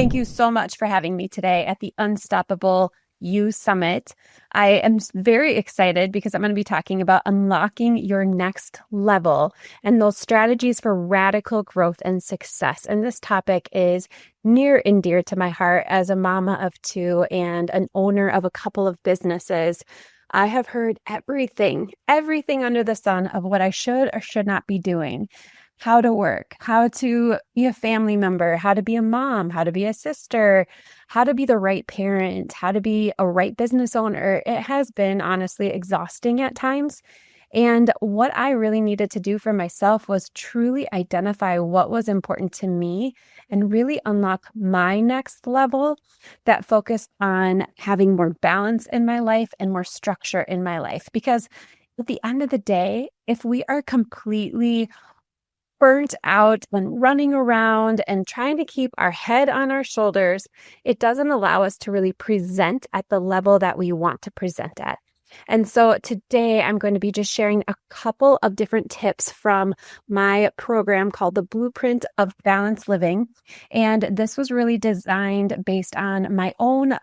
Thank you so much for having me today at the Unstoppable You Summit. I am very excited because I'm going to be talking about unlocking your next level and those strategies for radical growth and success. And this topic is near and dear to my heart as a mama of two and an owner of a couple of businesses. I have heard everything under the sun of what I should or should not be doing. How to work, how to be a family member, how to be a mom, how to be a sister, how to be the right parent, how to be a right business owner. It has been honestly exhausting at times. And what I really needed to do for myself was truly identify what was important to me and really unlock my next level that focused on having more balance in my life and more structure in my life. Because at the end of the day, if we are completely burnt out and running around and trying to keep our head on our shoulders, it doesn't allow us to really present at the level that we want to present at. And so today I'm going to be just sharing a couple of different tips from my program called the Blueprint of Balanced Living. And this was really designed based on my own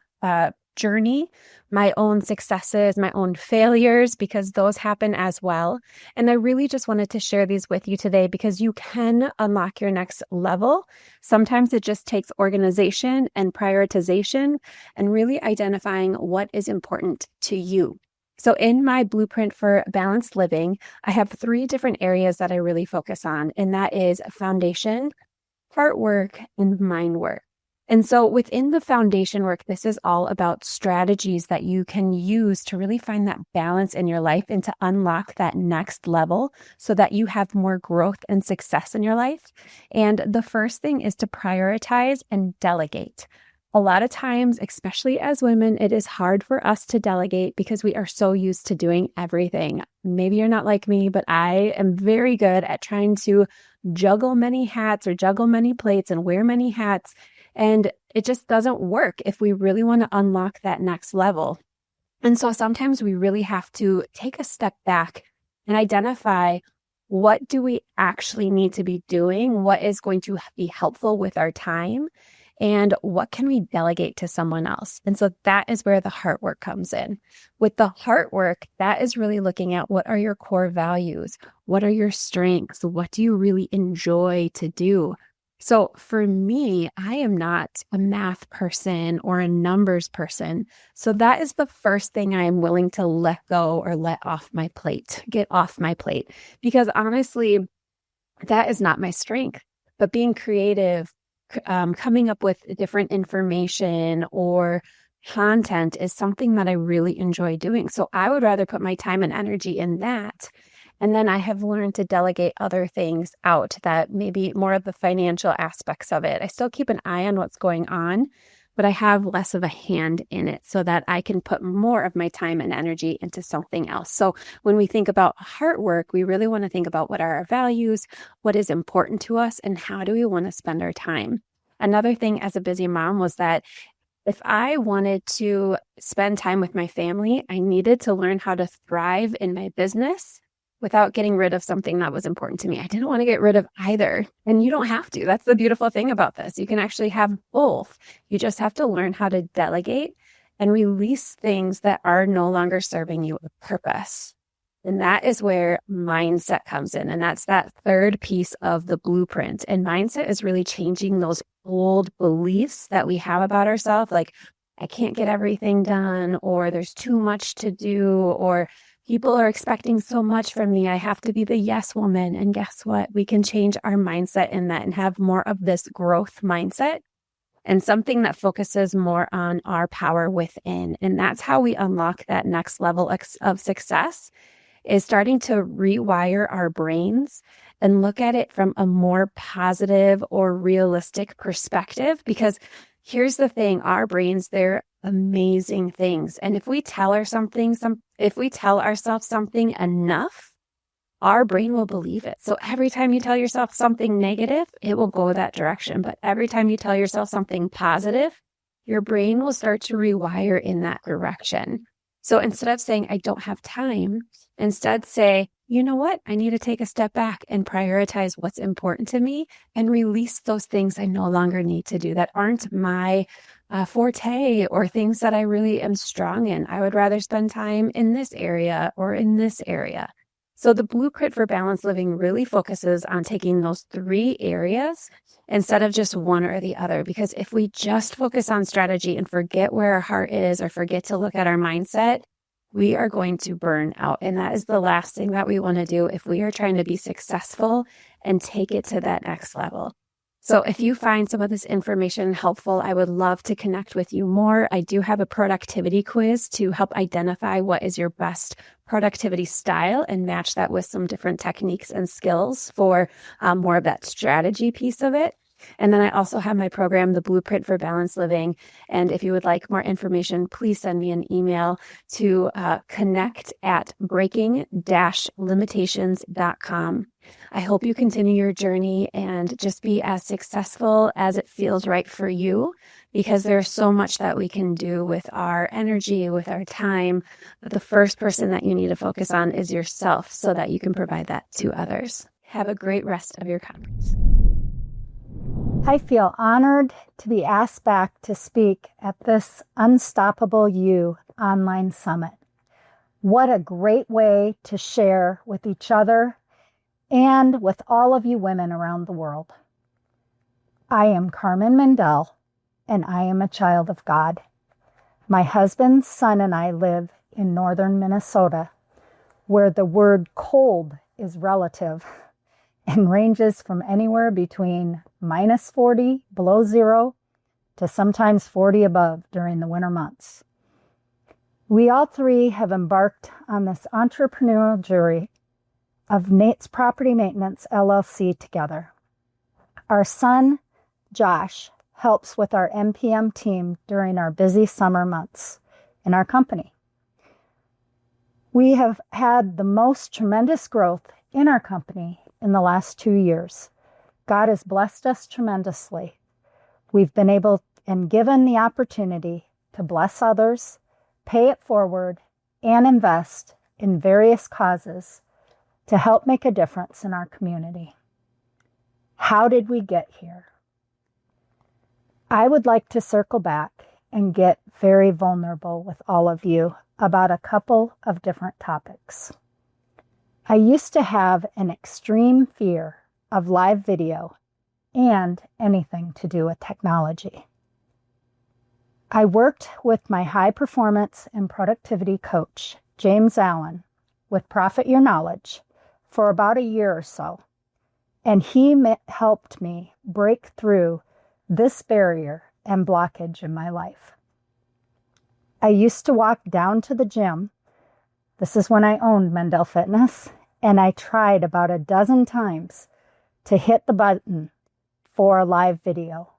journey, my own successes, my own failures, because those happen as well. And I really just wanted to share these with you today because you can unlock your next level. Sometimes it just takes organization and prioritization and really identifying what is important to you. So in my Blueprint for Balanced Living, I have 3 different areas that I really focus on, and that is foundation, heart work, and mind work. And so within the foundation work, this is all about strategies that you can use to really find that balance in your life and to unlock that next level so that you have more growth and success in your life. And the first thing is to prioritize and delegate. A lot of times, especially as women, it is hard for us to delegate because we are so used to doing everything. Maybe you're not like me, but I am very good at trying to juggle many hats or juggle many plates and wear many hats. And it just doesn't work if we really want to unlock that next level. And so sometimes we really have to take a step back and identify what do we actually need to be doing, what is going to be helpful with our time, and what can we delegate to someone else? And so that is where the heart work comes in. With the heart work, that is really looking at what are your core values? What are your strengths? What do you really enjoy to do? So for me, I am not a math person or a numbers person. So that is the first thing I am willing to let go or get off my plate. Because honestly, that is not my strength. But being creative, coming up with different information or content is something that I really enjoy doing. So I would rather put my time and energy in that. And then I have learned to delegate other things out that maybe more of the financial aspects of it. I still keep an eye on what's going on, but I have less of a hand in it so that I can put more of my time and energy into something else. So when we think about heart work, we really want to think about what are our values, what is important to us, and how do we want to spend our time. Another thing as a busy mom was that if I wanted to spend time with my family, I needed to learn how to thrive in my business without getting rid of something that was important to me. I didn't want to get rid of either. And you don't have to. That's the beautiful thing about this. You can actually have both. You just have to learn how to delegate and release things that are no longer serving you a purpose. And that is where mindset comes in. And that's that third piece of the blueprint. And mindset is really changing those old beliefs that we have about ourselves. Like, I can't get everything done, or there's too much to do, or people are expecting so much from me. I have to be the yes woman. And guess what? We can change our mindset in that and have more of this growth mindset and something that focuses more on our power within. And that's how we unlock that next level of success, is starting to rewire our brains and look at it from a more positive or realistic perspective. Because here's the thing, our brains, they're amazing things. And if we tell ourselves something enough, our brain will believe it. So every time you tell yourself something negative, it will go that direction. But every time you tell yourself something positive, your brain will start to rewire in that direction. So instead of saying, I don't have time, instead say, you know what? I need to take a step back and prioritize what's important to me and release those things I no longer need to do that aren't my forte or things that I really am strong in. I would rather spend time in this area or in this area. So the blueprint for balanced living really focuses on taking those three areas instead of just one or the other. Because if we just focus on strategy and forget where our heart is or forget to look at our mindset, we are going to burn out. And that is the last thing that we want to do if we are trying to be successful and take it to that next level. So if you find some of this information helpful, I would love to connect with you more. I do have a productivity quiz to help identify what is your best productivity style and match that with some different techniques and skills for more of that strategy piece of it. And then I also have my program, The Blueprint for Balanced Living. And if you would like more information, please send me an email to connect@breaking-limitations.com. I hope you continue your journey and just be as successful as it feels right for you, because there's so much that we can do with our energy, with our time. But the first person that you need to focus on is yourself so that you can provide that to others. Have a great rest of your conference. I feel honored to be asked back to speak at this Unstoppable You online summit. What a great way to share with each other and with all of you women around the world. I am Carmen Mendel, and I am a child of God. My husband's son and I live in northern Minnesota, where the word cold is relative and ranges from anywhere between -40 below zero to sometimes 40 above during the winter months. We all three have embarked on this entrepreneurial journey of Nate's Property Maintenance LLC together. Our son, Josh, helps with our NPM team during our busy summer months in our company. We have had the most tremendous growth in our company in the last 2 years. God has blessed us tremendously. We've been able and given the opportunity to bless others, pay it forward, and invest in various causes to help make a difference in our community. How did we get here? I would like to circle back and get very vulnerable with all of you about a couple of different topics. I used to have an extreme fear of live video and anything to do with technology. I worked with my high performance and productivity coach, James Allen, with Profit Your Knowledge for about a year or so, and he helped me break through this barrier and blockage in my life. I used to walk down to the gym. This is when I owned Mendel Fitness, and I tried about a dozen times to hit the button for a live video.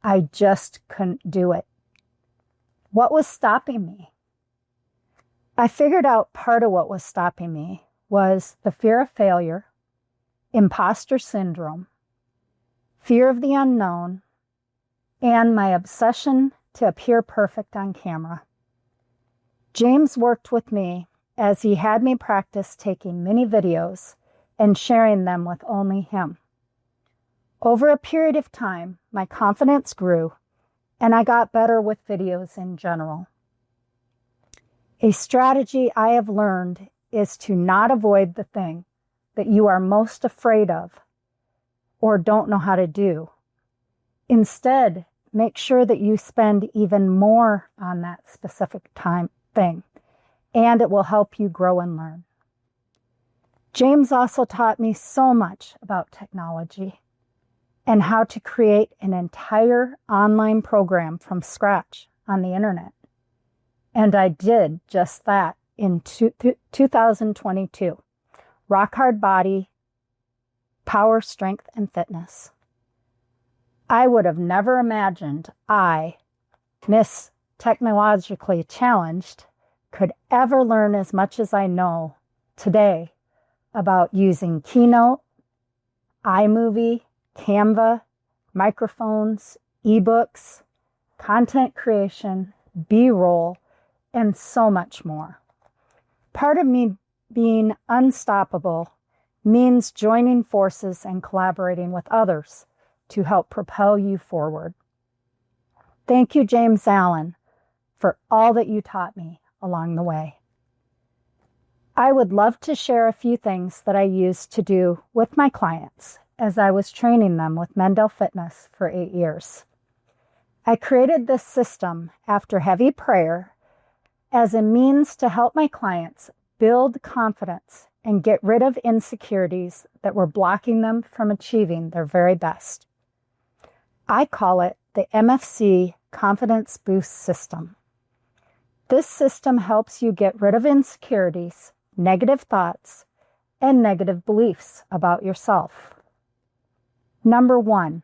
I just couldn't do it. What was stopping me? I figured out part of what was stopping me was the fear of failure, imposter syndrome, fear of the unknown, and my obsession to appear perfect on camera. James worked with me as he had me practice taking mini videos and sharing them with only him. Over a period of time, my confidence grew, and I got better with videos in general. A strategy I have learned is to not avoid the thing that you are most afraid of or don't know how to do. Instead, make sure that you spend even more on that specific thing, and it will help you grow and learn. James also taught me so much about technology and how to create an entire online program from scratch on the internet. And I did just that in 2022. Rock Hard Body, Power, Strength, and Fitness. I would have never imagined I, Miss Technologically Challenged, could ever learn as much as I know today about using Keynote, iMovie, Canva, microphones, ebooks, content creation, B-roll, and so much more. Part of me being unstoppable means joining forces and collaborating with others to help propel you forward. Thank you, James Allen, for all that you taught me along the way. I would love to share a few things that I used to do with my clients as I was training them with Mendel Fitness for 8 years. I created this system after heavy prayer as a means to help my clients build confidence and get rid of insecurities that were blocking them from achieving their very best. I call it the MFC Confidence Boost System. This system helps you get rid of insecurities, negative thoughts, and negative beliefs about yourself. Number 1,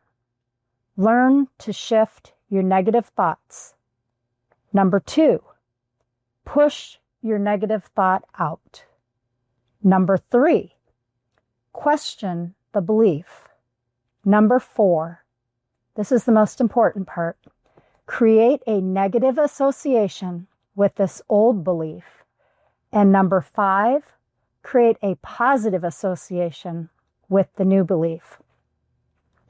learn to shift your negative thoughts. Number 2, push your negative thought out. Number 3, question the belief. Number 4, this is the most important part, create a negative association with this old belief. And number 5, create a positive association with the new belief.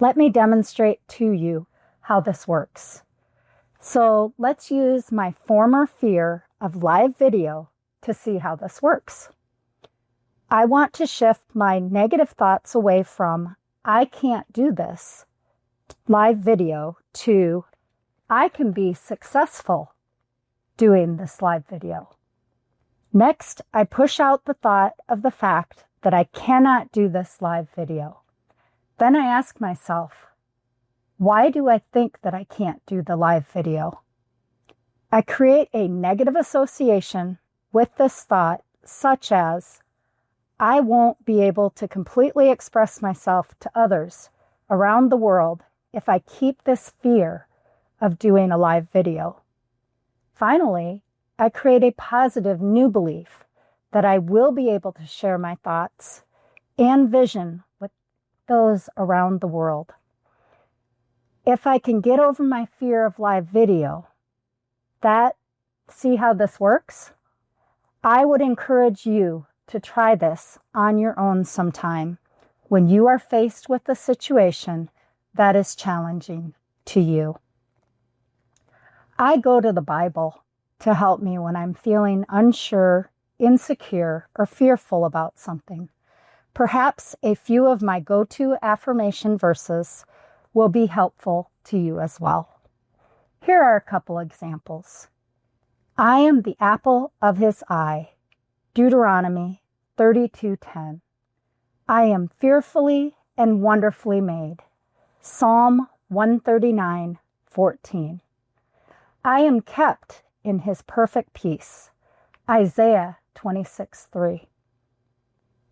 Let me demonstrate to you how this works. So let's use my former fear of live video to see how this works. I want to shift my negative thoughts away from, I can't do this, live video, to, I can be successful doing this live video. Next, I push out the thought of the fact that I cannot do this live video. Then I ask myself, why do I think that I can't do the live video? I create a negative association with this thought, such as, I won't be able to completely express myself to others around the world if I keep this fear of doing a live video. Finally, I create a positive new belief that I will be able to share my thoughts and vision with those around the world. If I can get over my fear of live video, see how this works? I would encourage you to try this on your own sometime when you are faced with a situation that is challenging to you. I go to the Bible to help me when I'm feeling unsure, insecure, or fearful about something. Perhaps a few of my go-to affirmation verses will be helpful to you as well. Here are a couple examples. I am the apple of his eye, Deuteronomy 32:10. I am fearfully and wonderfully made, Psalm 139:14. I am kept in his perfect peace, Isaiah 26:3.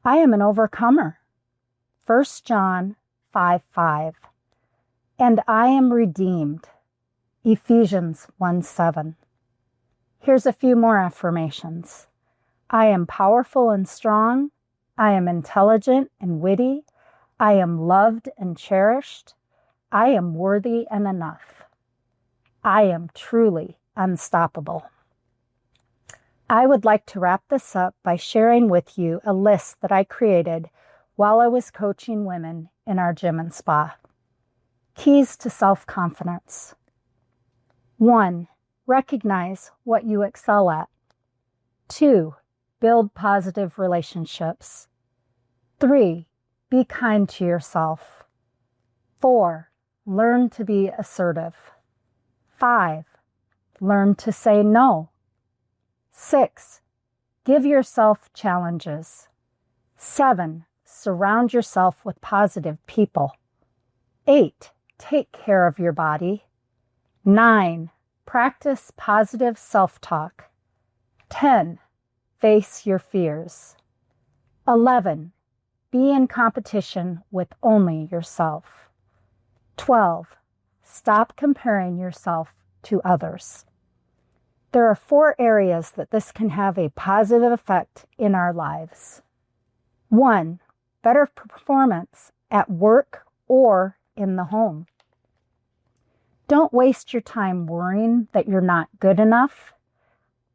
I am an overcomer, 1 John 5:5. And I am redeemed, Ephesians 1:7. Here's a few more affirmations. I am powerful and strong. I am intelligent and witty. I am loved and cherished. I am worthy and enough. I am truly unstoppable. I would like to wrap this up by sharing with you a list that I created while I was coaching women in our gym and spa. Keys to self-confidence. 1, recognize what you excel at. 2, build positive relationships. 3, be kind to yourself. 4, learn to be assertive. 5, learn to say no. 6, give yourself challenges. 7, surround yourself with positive people. 8, take care of your body. 9, practice positive self-talk. 10, face your fears. 11, be in competition with only yourself. 12, stop comparing yourself to others. There are 4 areas that this can have a positive effect in our lives. 1, better performance at work or in the home. Don't waste your time worrying that you're not good enough.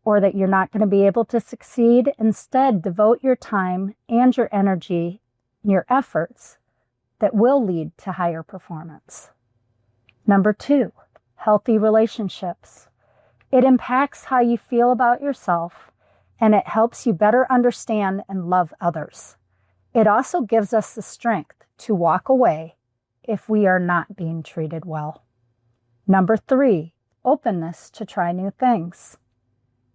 or that you're not going to be able to succeed. Instead, devote your time and your energy and your efforts that will lead to higher performance. Number 2, healthy relationships. It impacts how you feel about yourself, and it helps you better understand and love others. It also gives us the strength to walk away if we are not being treated well. Number 3, openness to try new things.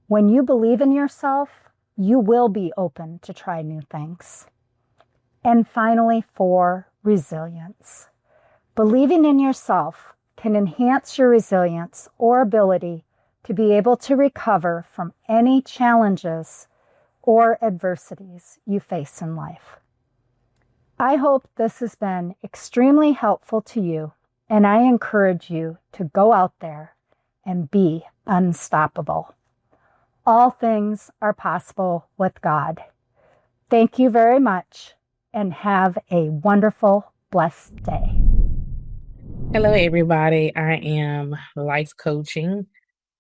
When you believe in yourself, you will be open to try new things. And finally, 4, resilience. Believing in yourself can enhance your resilience or ability to be able to recover from any challenges or adversities you face in life. I hope this has been extremely helpful to you, and I encourage you to go out there and be unstoppable. All things are possible with God. Thank you very much, and have a wonderful, blessed day. Hello, everybody. I am life coaching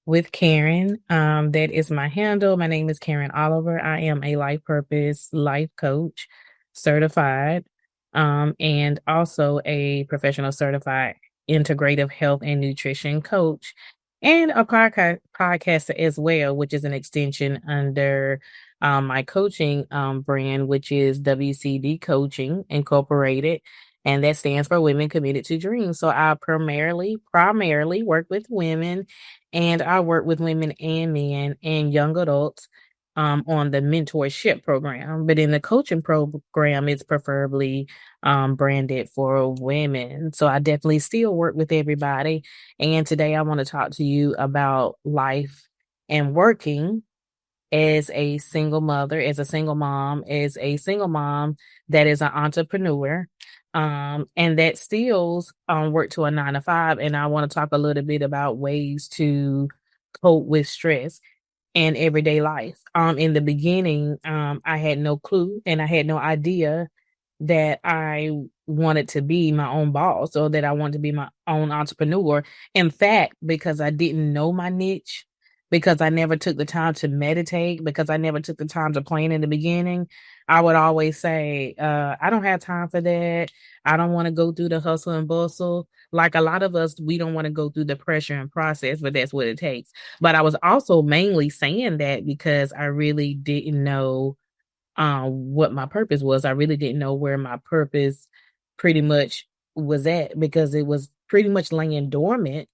with Karen. That is my handle. My name is Karen Oliver. I am a life purpose life coach certified, and also a professional certified integrative health and nutrition coach, and a podcaster as well, which is an extension under my coaching brand, which is WCD Coaching Incorporated. And that stands for Women Committed to Dreams. So I primarily work with women, and I work with women and men and young adults on the mentorship program. But in the coaching program, it's preferably branded for women. So I definitely still work with everybody. And today I want to talk to you about life and working as a single mother, as a single mom that is an entrepreneur, and that still work to a 9 to 5. And I want to talk a little bit about ways to cope with stress and everyday life. In the beginning, I had no clue and I had no idea that I wanted to be my own boss or that I wanted to be my own entrepreneur. In fact, because I didn't know my niche, because I never took the time to meditate, because I never took the time to plan in the beginning, I would always say, I don't have time for that. I don't want to go through the hustle and bustle. Like a lot of us, we don't want to go through the pressure and process, but that's what it takes. But I was also mainly saying that because I really didn't know what my purpose was. I really didn't know where my purpose pretty much was at because it was pretty much laying dormant.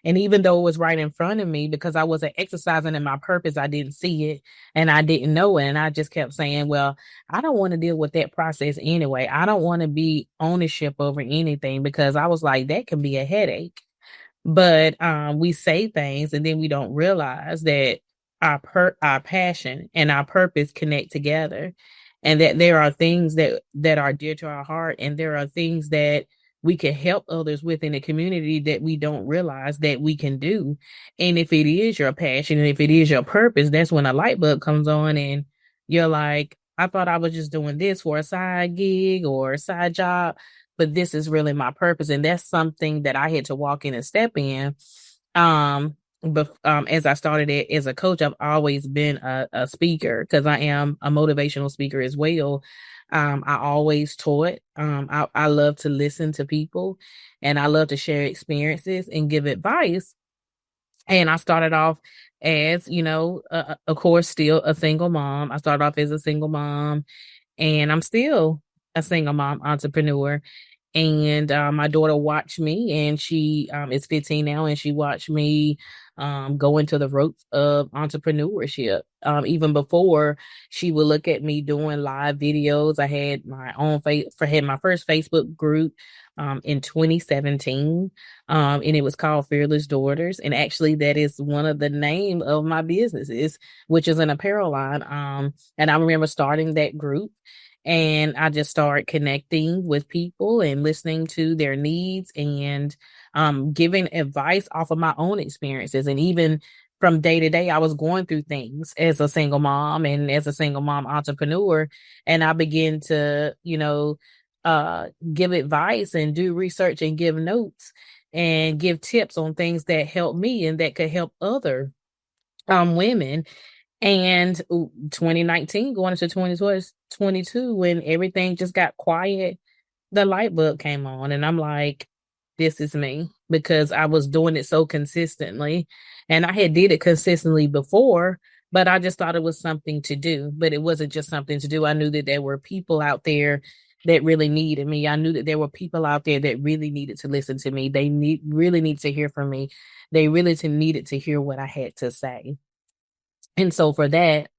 And even though it was right in front of me, because I wasn't exercising in my purpose, I didn't see it and I didn't know it. And I just kept saying, well, I don't want to deal with that process anyway. I don't want to be ownership over anything because I was like, that can be a headache. But we say things and then we don't realize that our passion and our purpose connect together, and that there are things that are dear to our heart, and there are things that we can help others with in the community that we don't realize that we can do. And if it is your passion and if it is your purpose, that's when a light bulb comes on and you're like, I thought I was just doing this for a side gig or a side job, but this is really my purpose. And that's something that I had to walk in and step in. But as I started it as a coach, I've always been a speaker because I am a motivational speaker as well. I always taught. I love to listen to people and I love to share experiences and give advice. And I started off as, of course, still a single mom. I started off as a single mom, and I'm still a single mom entrepreneur. And my daughter watched me, and she is 15 now, and she watched me go into the ropes of entrepreneurship. Even before, she would look at me doing live videos. I had my own had my first Facebook group in 2017, and it was called Fearless Daughters. And actually, that is one of the name of my businesses, which is an apparel line. And I remember starting that group, and I just started connecting with people and listening to their needs and giving advice off of my own experiences. And even from day to day, I was going through things as a single mom and as a single mom entrepreneur. And I began to, give advice and do research and give notes and give tips on things that help me and that could help other women. And 2019 going into 2022, when everything just got quiet, the light bulb came on, and I'm like, this is me, because I was doing it so consistently, and I had did it consistently before, but I just thought it was something to do, but it wasn't just something to do. I knew that there were people out there that really needed me. I knew that there were people out there that really needed to listen to me. They really need to hear from me. They really needed to hear what I had to say. And so for that,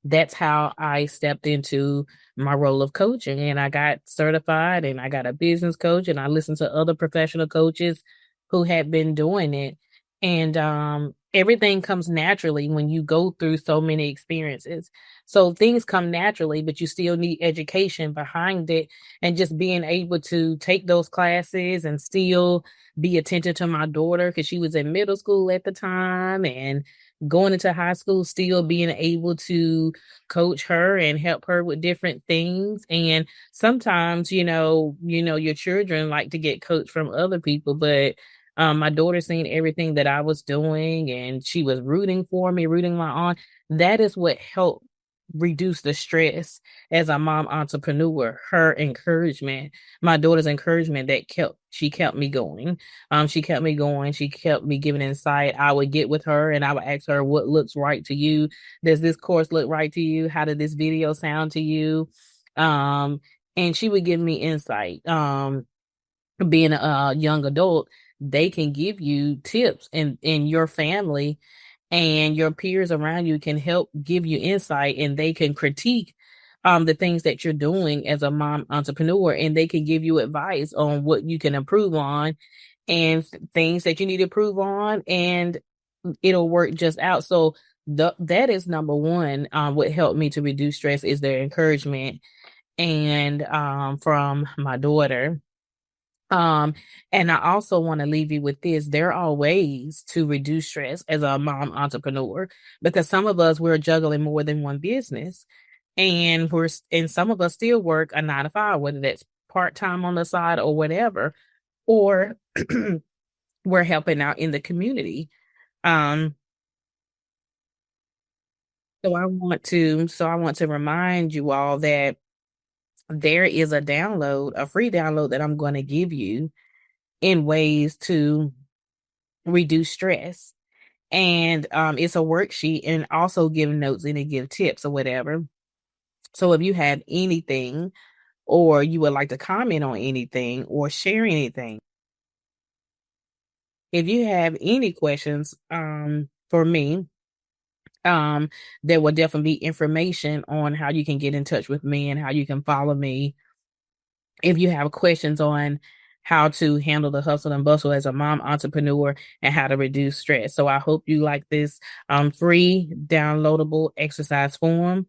that's how I stepped into my role of coaching, and I got certified, and I got a business coach, and I listened to other professional coaches who had been doing it. And everything comes naturally when you go through so many experiences. So things come naturally, but you still need education behind it, and just being able to take those classes and still be attentive to my daughter, because she was in middle school at the time, and going into high school, still being able to coach her and help her with different things. And sometimes, your children like to get coached from other people, but my daughter seen everything that I was doing, and she was rooting for me, rooting my on. That is what helped reduce the stress as a mom entrepreneur. Her encouragement, my daughter's encouragement, that kept me going. She kept me going. She kept me giving insight. I would get with her and I would ask her, what looks right to you? Does this course look right to you? How did this video sound to you? Um, and she would give me insight. Being a young adult, they can give you tips, and in your family and your peers around you can help give you insight, and they can critique the things that you're doing as a mom entrepreneur, and they can give you advice on what you can improve on, and things that you need to improve on, and it'll work just out. So that is number one. What helped me to reduce stress is their encouragement, and from my daughter. Um, and I also want to leave you with this. There are ways to reduce stress as a mom entrepreneur, because some of us, we're juggling more than one business, and some of us still work a 9 to 5, whether that's part-time on the side or whatever, or we're helping out in the community. Um, so I want to remind you all that there is a free download that I'm going to give you in ways to reduce stress. And it's a worksheet, and also give notes and it give tips or whatever. So if you have anything, or you would like to comment on anything or share anything, if you have any questions for me, there will definitely be information on how you can get in touch with me and how you can follow me. If you have questions on how to handle the hustle and bustle as a mom entrepreneur and how to reduce stress. So I hope you like this free downloadable exercise form.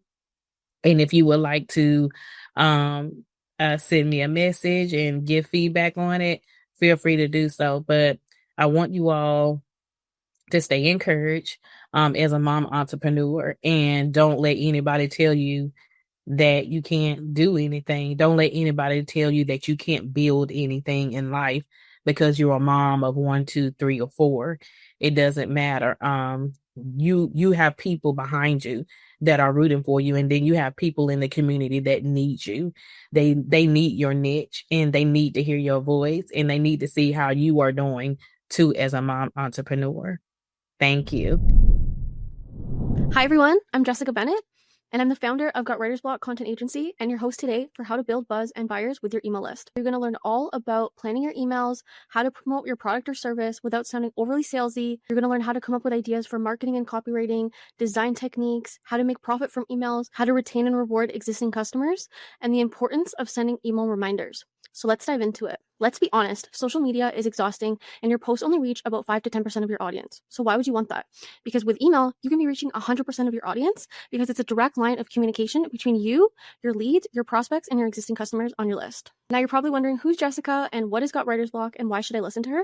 And if you would like to send me a message and give feedback on it, feel free to do so. But I want you all to stay encouraged as a mom entrepreneur, and don't let anybody tell you that you can't do anything. Don't let anybody tell you that you can't build anything in life because you're a mom of 1, 2, 3, or 4. It doesn't matter. You have people behind you that are rooting for you, and then you have people in the community that need you. They need your niche, and they need to hear your voice, and they need to see how you are doing too as a mom entrepreneur. Thank you. Hi, everyone. I'm Jessica Bennett, and I'm the founder of Got Writer's Block Content Agency, and your host today for how to build buzz and buyers with your email list. You're going to learn all about planning your emails, how to promote your product or service without sounding overly salesy. You're going to learn how to come up with ideas for marketing and copywriting, design techniques, how to make profit from emails, how to retain and reward existing customers, and the importance of sending email reminders. So let's dive into it. Let's be honest, social media is exhausting, and your posts only reach about 5 to 10% of your audience. So why would you want that? Because with email, you can be reaching 100% of your audience, because it's a direct line of communication between you, your leads, your prospects, and your existing customers on your list. Now you're probably wondering, who's Jessica and what is Got Writer's Block and why should I listen to her?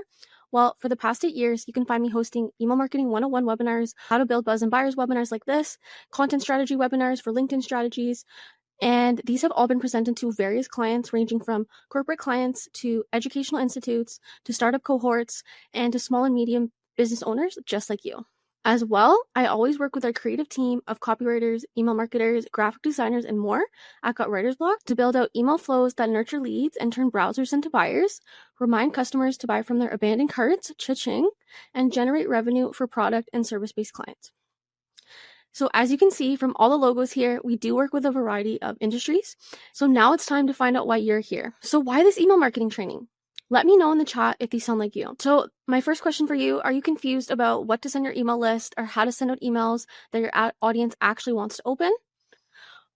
Well, for the past 8 years, you can find me hosting email marketing 101 webinars, how to build buzz and buyers webinars like this, content strategy webinars for LinkedIn strategies, and these have all been presented to various clients, ranging from corporate clients to educational institutes to startup cohorts and to small and medium business owners just like you. As well, I always work with our creative team of copywriters, email marketers, graphic designers, and more at Got Writer's Block to build out email flows that nurture leads and turn browsers into buyers, remind customers to buy from their abandoned carts, cha-ching, and generate revenue for product and service-based clients. So as you can see from all the logos here, we do work with a variety of industries. So now it's time to find out why you're here. So why this email marketing training? Let me know in the chat if these sound like you. So my first question for you, are you confused about what to send your email list or how to send out emails that your audience actually wants to open?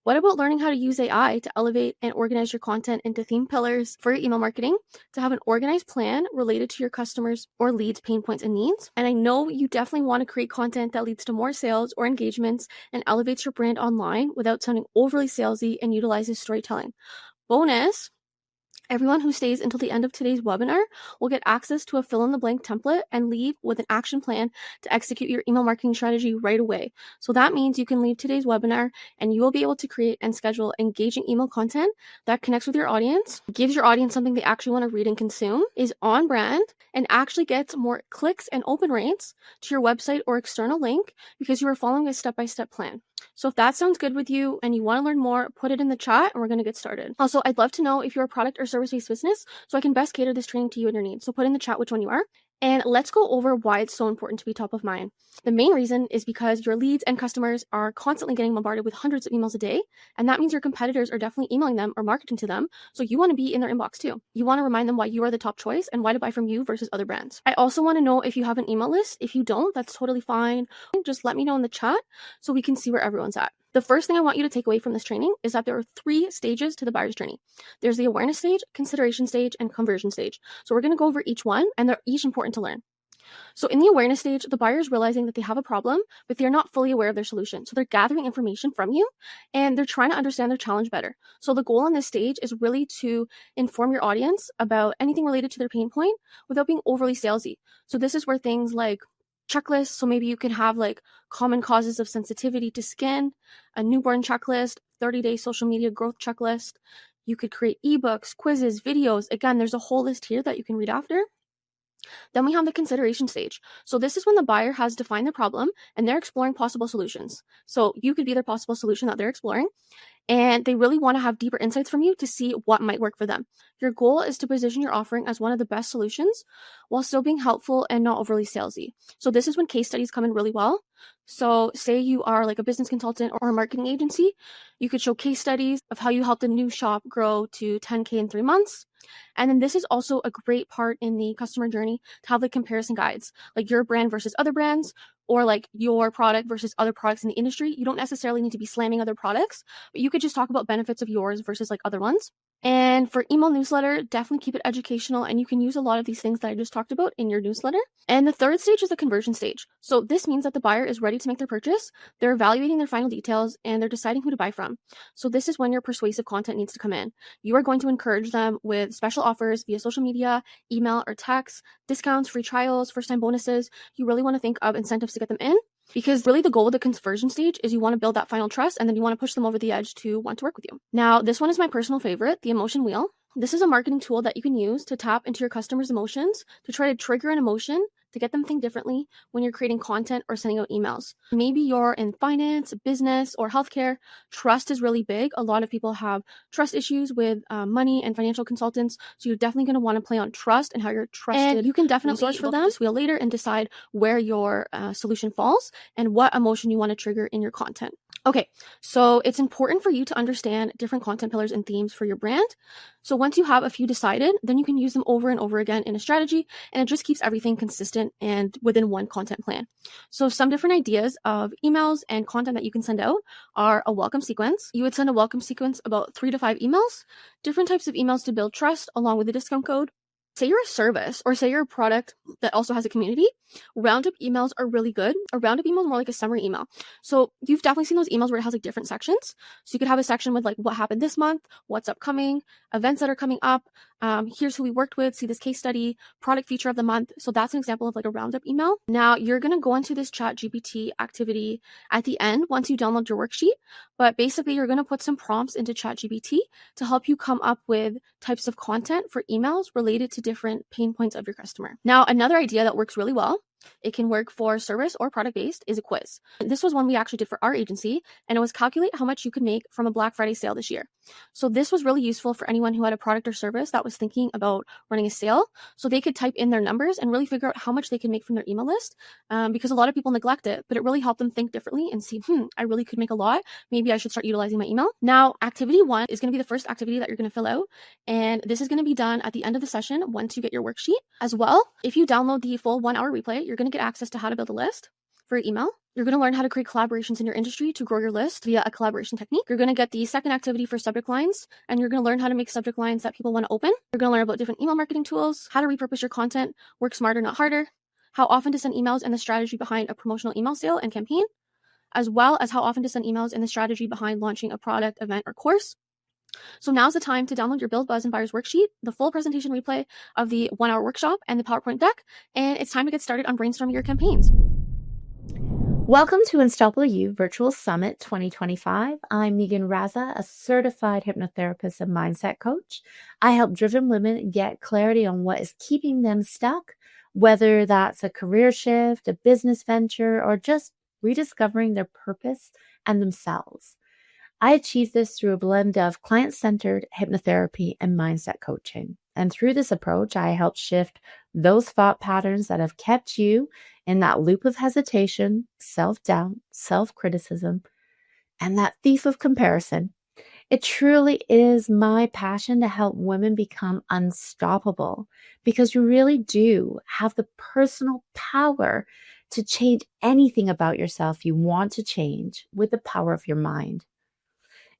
What about learning how to use AI to elevate and organize your content into theme pillars for your email marketing to have an organized plan related to your customers or leads, pain points, and needs? And I know you definitely want to create content that leads to more sales or engagements and elevates your brand online without sounding overly salesy and utilizes storytelling. Bonus, everyone who stays until the end of today's webinar will get access to a fill-in-the-blank template and leave with an action plan to execute your email marketing strategy right away. So that means you can leave today's webinar and you will be able to create and schedule engaging email content that connects with your audience, gives your audience something they actually want to read and consume, is on brand, and actually gets more clicks and open rates to your website or external link because you are following a step-by-step plan. So if that sounds good with you and you want to learn more, put it in the chat and we're going to get started. Also, I'd love to know if you're a product or service-based business so I can best cater this training to you and your needs. So put in the chat which one you are. And let's go over why it's so important to be top of mind. The main reason is because your leads and customers are constantly getting bombarded with hundreds of emails a day. And that means your competitors are definitely emailing them or marketing to them. So you want to be in their inbox too. You want to remind them why you are the top choice and why to buy from you versus other brands. I also want to know if you have an email list. If you don't, that's totally fine. Just let me know in the chat so we can see where everyone's at. The first thing I want you to take away from this training is that there are 3 stages to the buyer's journey. There's the awareness stage, consideration stage, and conversion stage. So we're going to go over each one, and they're each important to learn. So in the awareness stage, the buyer is realizing that they have a problem, but they're not fully aware of their solution. So they're gathering information from you, and they're trying to understand their challenge better. So the goal on this stage is really to inform your audience about anything related to their pain point without being overly salesy. So this is where things like checklists, so maybe you can have like common causes of sensitivity to skin, a newborn checklist, 30-day social media growth checklist. You could create ebooks, quizzes, videos. Again, there's a whole list here that you can read after. Then we have the consideration stage. So this is when the buyer has defined the problem and they're exploring possible solutions. So you could be their possible solution that they're exploring. And they really want to have deeper insights from you to see what might work for them. Your goal is to position your offering as one of the best solutions while still being helpful and not overly salesy. So this is when case studies come in really well. So say you are like a business consultant or a marketing agency, you could show case studies of how you helped a new shop grow to 10K in 3 months. And then this is also a great part in the customer journey to have like comparison guides, like your brand versus other brands, or like your product versus other products in the industry. You don't necessarily need to be slamming other products, but you could just talk about benefits of yours versus like other ones. And for email newsletter, definitely keep it educational, and you can use a lot of these things that I just talked about in your newsletter. And the third stage is the conversion stage. So this means that the buyer is ready to make their purchase, they're evaluating their final details, and they're deciding who to buy from. So this is when your persuasive content needs to come in. You are going to encourage them with special offers via social media, email, or text, discounts, free trials, first-time bonuses. You really want to think of incentives to get them in. Because really the goal of the conversion stage is you want to build that final trust, and then you want to push them over the edge to want to work with you. Now, this one is my personal favorite, the emotion wheel. This is a marketing tool that you can use to tap into your customers' emotions to try to trigger an emotion to get them think differently when you're creating content or sending out emails. Maybe you're in finance, business, or healthcare. Trust is really big. A lot of people have trust issues with money and financial consultants. So you're definitely going to want to play on trust and how you're trusted. And you can definitely source for them this wheel later and decide where your solution falls and what emotion you want to trigger in your content. Okay, so it's important for you to understand different content pillars and themes for your brand. So once you have a few decided, then you can use them over and over again in a strategy, and it just keeps everything consistent and within one content plan. So some different ideas of emails and content that you can send out are a welcome sequence. You would send a welcome sequence about 3 to 5 emails, different types of emails to build trust along with a discount code. Say you're a service or say you're a product that also has a community, roundup emails are really good. A roundup email is more like a summary email. So you've definitely seen those emails where it has like different sections. So you could have a section with like what happened this month, what's upcoming, events that are coming up, here's who we worked with, see this case study, product feature of the month. So that's an example of like a roundup email. Now you're going to go into this ChatGPT activity at the end once you download your worksheet. But basically you're going to put some prompts into ChatGPT to help you come up with types of content for emails related to different pain points of your customer. Now, another idea that works really well It can work for service or product based, is a quiz. This was one we actually did for our agency, and it was calculate how much you could make from a Black Friday sale this year. So this was really useful for anyone who had a product or service that was thinking about running a sale. So they could type in their numbers and really figure out how much they can make from their email list, because a lot of people neglect it, but it really helped them think differently and see, I really could make a lot. Maybe I should start utilizing my email. Now, activity 1 is going to be the first activity that you're going to fill out. And this is going to be done at the end of the session once you get your worksheet. As well, if you download the full 1-hour replay, you're going to get access to how to build a list for your email. You're going to learn how to create collaborations in your industry to grow your list via a collaboration technique. You're going to get the second activity for subject lines, and you're going to learn how to make subject lines that people want to open. You're going to learn about different email marketing tools, how to repurpose your content, work smarter, not harder, how often to send emails and the strategy behind a promotional email sale and campaign, as well as how often to send emails and the strategy behind launching a product, event, or course. So now's the time to download your Build Buzz and Buyers worksheet, the full presentation replay of the 1-hour workshop, and the PowerPoint deck, and it's time to get started on brainstorming your campaigns. Welcome to Unstoppable You Virtual Summit 2025. I'm Megan Raza, a certified hypnotherapist and mindset coach. I help driven women get clarity on what is keeping them stuck, whether that's a career shift, a business venture, or just rediscovering their purpose and themselves. I achieve this through a blend of client-centered hypnotherapy and mindset coaching. And through this approach, I help shift those thought patterns that have kept you in that loop of hesitation, self-doubt, self-criticism, and that thief of comparison. It truly is my passion to help women become unstoppable, because you really do have the personal power to change anything about yourself you want to change with the power of your mind.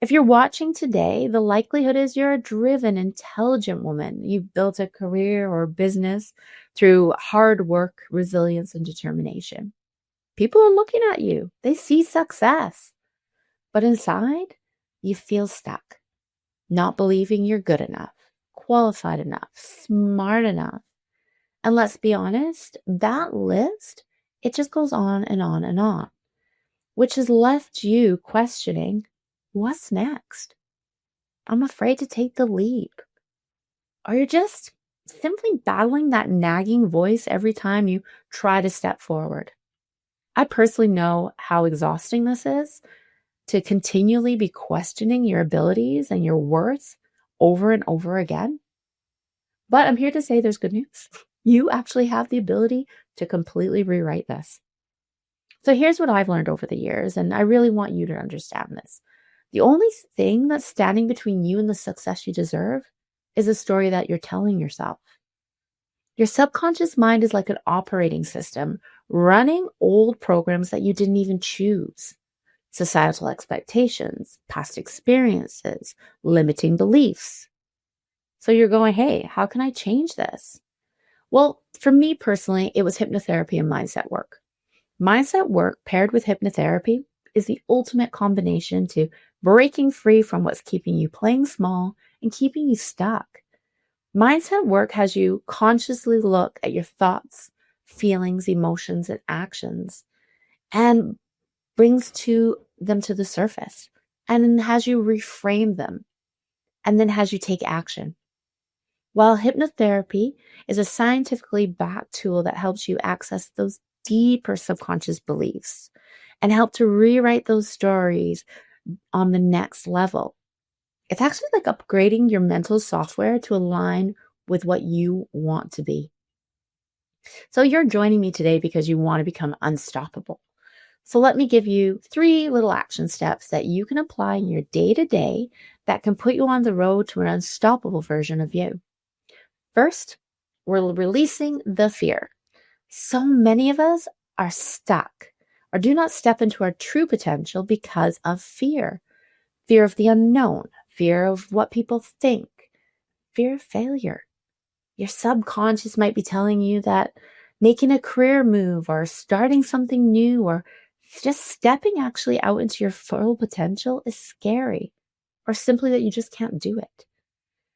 If you're watching today, the likelihood is you're a driven, intelligent woman. You've built a career or business through hard work, resilience, and determination. People are looking at you. They see success. But inside, you feel stuck, not believing you're good enough, qualified enough, smart enough. And let's be honest, that list, it just goes on and on and on, which has left you questioning, what's next? I'm afraid to take the leap. Or you're just simply battling that nagging voice every time you try to step forward. I personally know how exhausting this is, to continually be questioning your abilities and your worth over and over again. But I'm here to say there's good news. You actually have the ability to completely rewrite this. So here's what I've learned over the years, and I really want you to understand this. The only thing that's standing between you and the success you deserve is a story that you're telling yourself. Your subconscious mind is like an operating system running old programs that you didn't even choose. Societal expectations, past experiences, limiting beliefs. So you're going, hey, how can I change this? Well, for me personally, it was hypnotherapy and mindset work. Mindset work paired with hypnotherapy is the ultimate combination to breaking free from what's keeping you playing small and keeping you stuck. Mindset work has you consciously look at your thoughts, feelings, emotions, and actions, and brings them to the surface, and then has you reframe them, and then has you take action. While hypnotherapy is a scientifically backed tool that helps you access those deeper subconscious beliefs and help to rewrite those stories on the next level. It's actually like upgrading your mental software to align with what you want to be. So you're joining me today because you want to become unstoppable. So let me give you 3 little action steps that you can apply in your day-to-day that can put you on the road to an unstoppable version of you. First, we're releasing the fear. So many of us are stuck or do not step into our true potential because of fear. Fear of the unknown, fear of what people think, fear of failure. Your subconscious might be telling you that making a career move or starting something new or just stepping actually out into your full potential is scary, or simply that you just can't do it.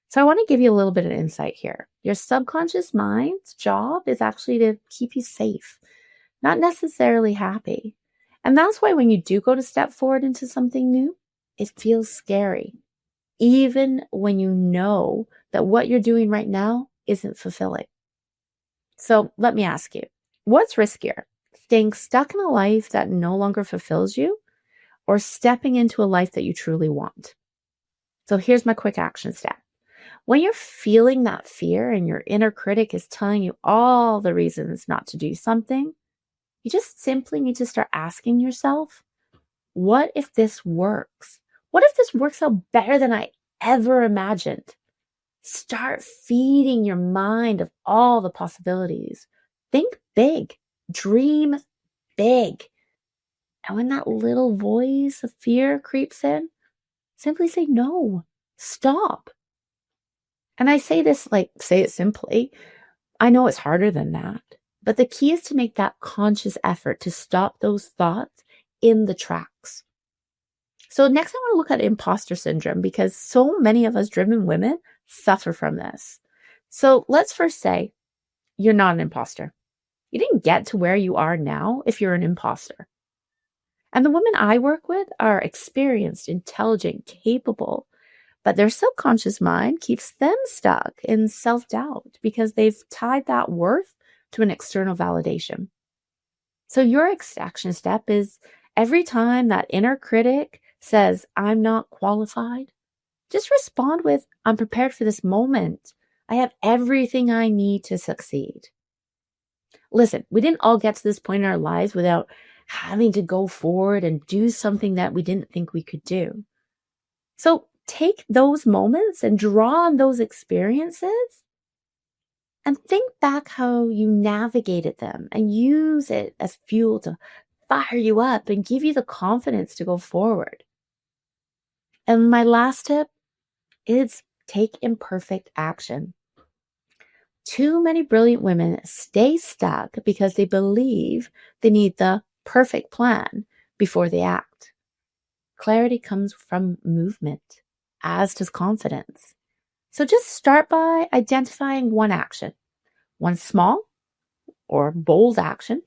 So I want to give you a little bit of insight here. Your subconscious mind's job is actually to keep you safe, not necessarily happy. And that's why when you do go to step forward into something new, it feels scary, even when you know that what you're doing right now isn't fulfilling. So let me ask you, What's riskier? Staying stuck in a life that no longer fulfills you, or stepping into a life that you truly want? So here's my quick action step. When you're feeling that fear and your inner critic is telling you all the reasons not to do something, you just simply need to start asking yourself, what if this works? What if this works out better than I ever imagined? Start feeding your mind of all the possibilities. Think big, dream big. And when that little voice of fear creeps in, simply say no, stop. And I say this say it simply. I know it's harder than that, but the key is to make that conscious effort to stop those thoughts in the tracks. So next I want to look at imposter syndrome, because so many of us driven women suffer from this. So let's first say you're not an imposter. You didn't get to where you are now if you're an imposter. And the women I work with are experienced, intelligent, capable, but their subconscious mind keeps them stuck in self-doubt because they've tied that worth to an external validation. So your action step is every time that inner critic says, I'm not qualified, just respond with, I'm prepared for this moment. I have everything I need to succeed. Listen, we didn't all get to this point in our lives without having to go forward and do something that we didn't think we could do. So take those moments and draw on those experiences and think back how you navigated them and use it as fuel to fire you up and give you the confidence to go forward. And my last tip is take imperfect action. Too many brilliant women stay stuck because they believe they need the perfect plan before they act. Clarity comes from movement, as does confidence. So just start by identifying one action, one small or bold action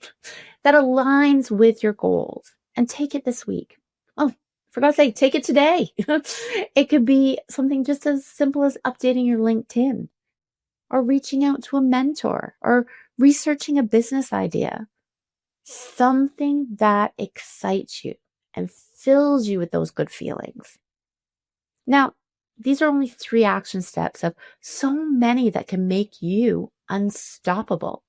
that aligns with your goals, and take it this week. Oh, for God's sake, take it today. It could be something just as simple as updating your LinkedIn, or reaching out to a mentor, or researching a business idea. Something that excites you and fills you with those good feelings. Now, these are only 3 action steps of so many that can make you unstoppable.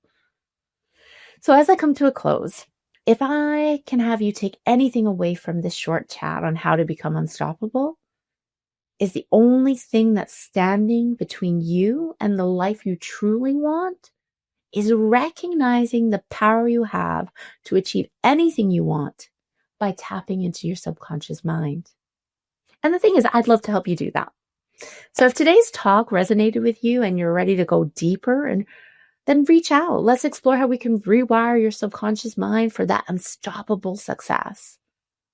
So as I come to a close, if I can have you take anything away from this short chat on how to become unstoppable, is the only thing that's standing between you and the life you truly want is recognizing the power you have to achieve anything you want by tapping into your subconscious mind. And the thing is, I'd love to help you do that. So if today's talk resonated with you and you're ready to go deeper, and then reach out. Let's explore how we can rewire your subconscious mind for that unstoppable success.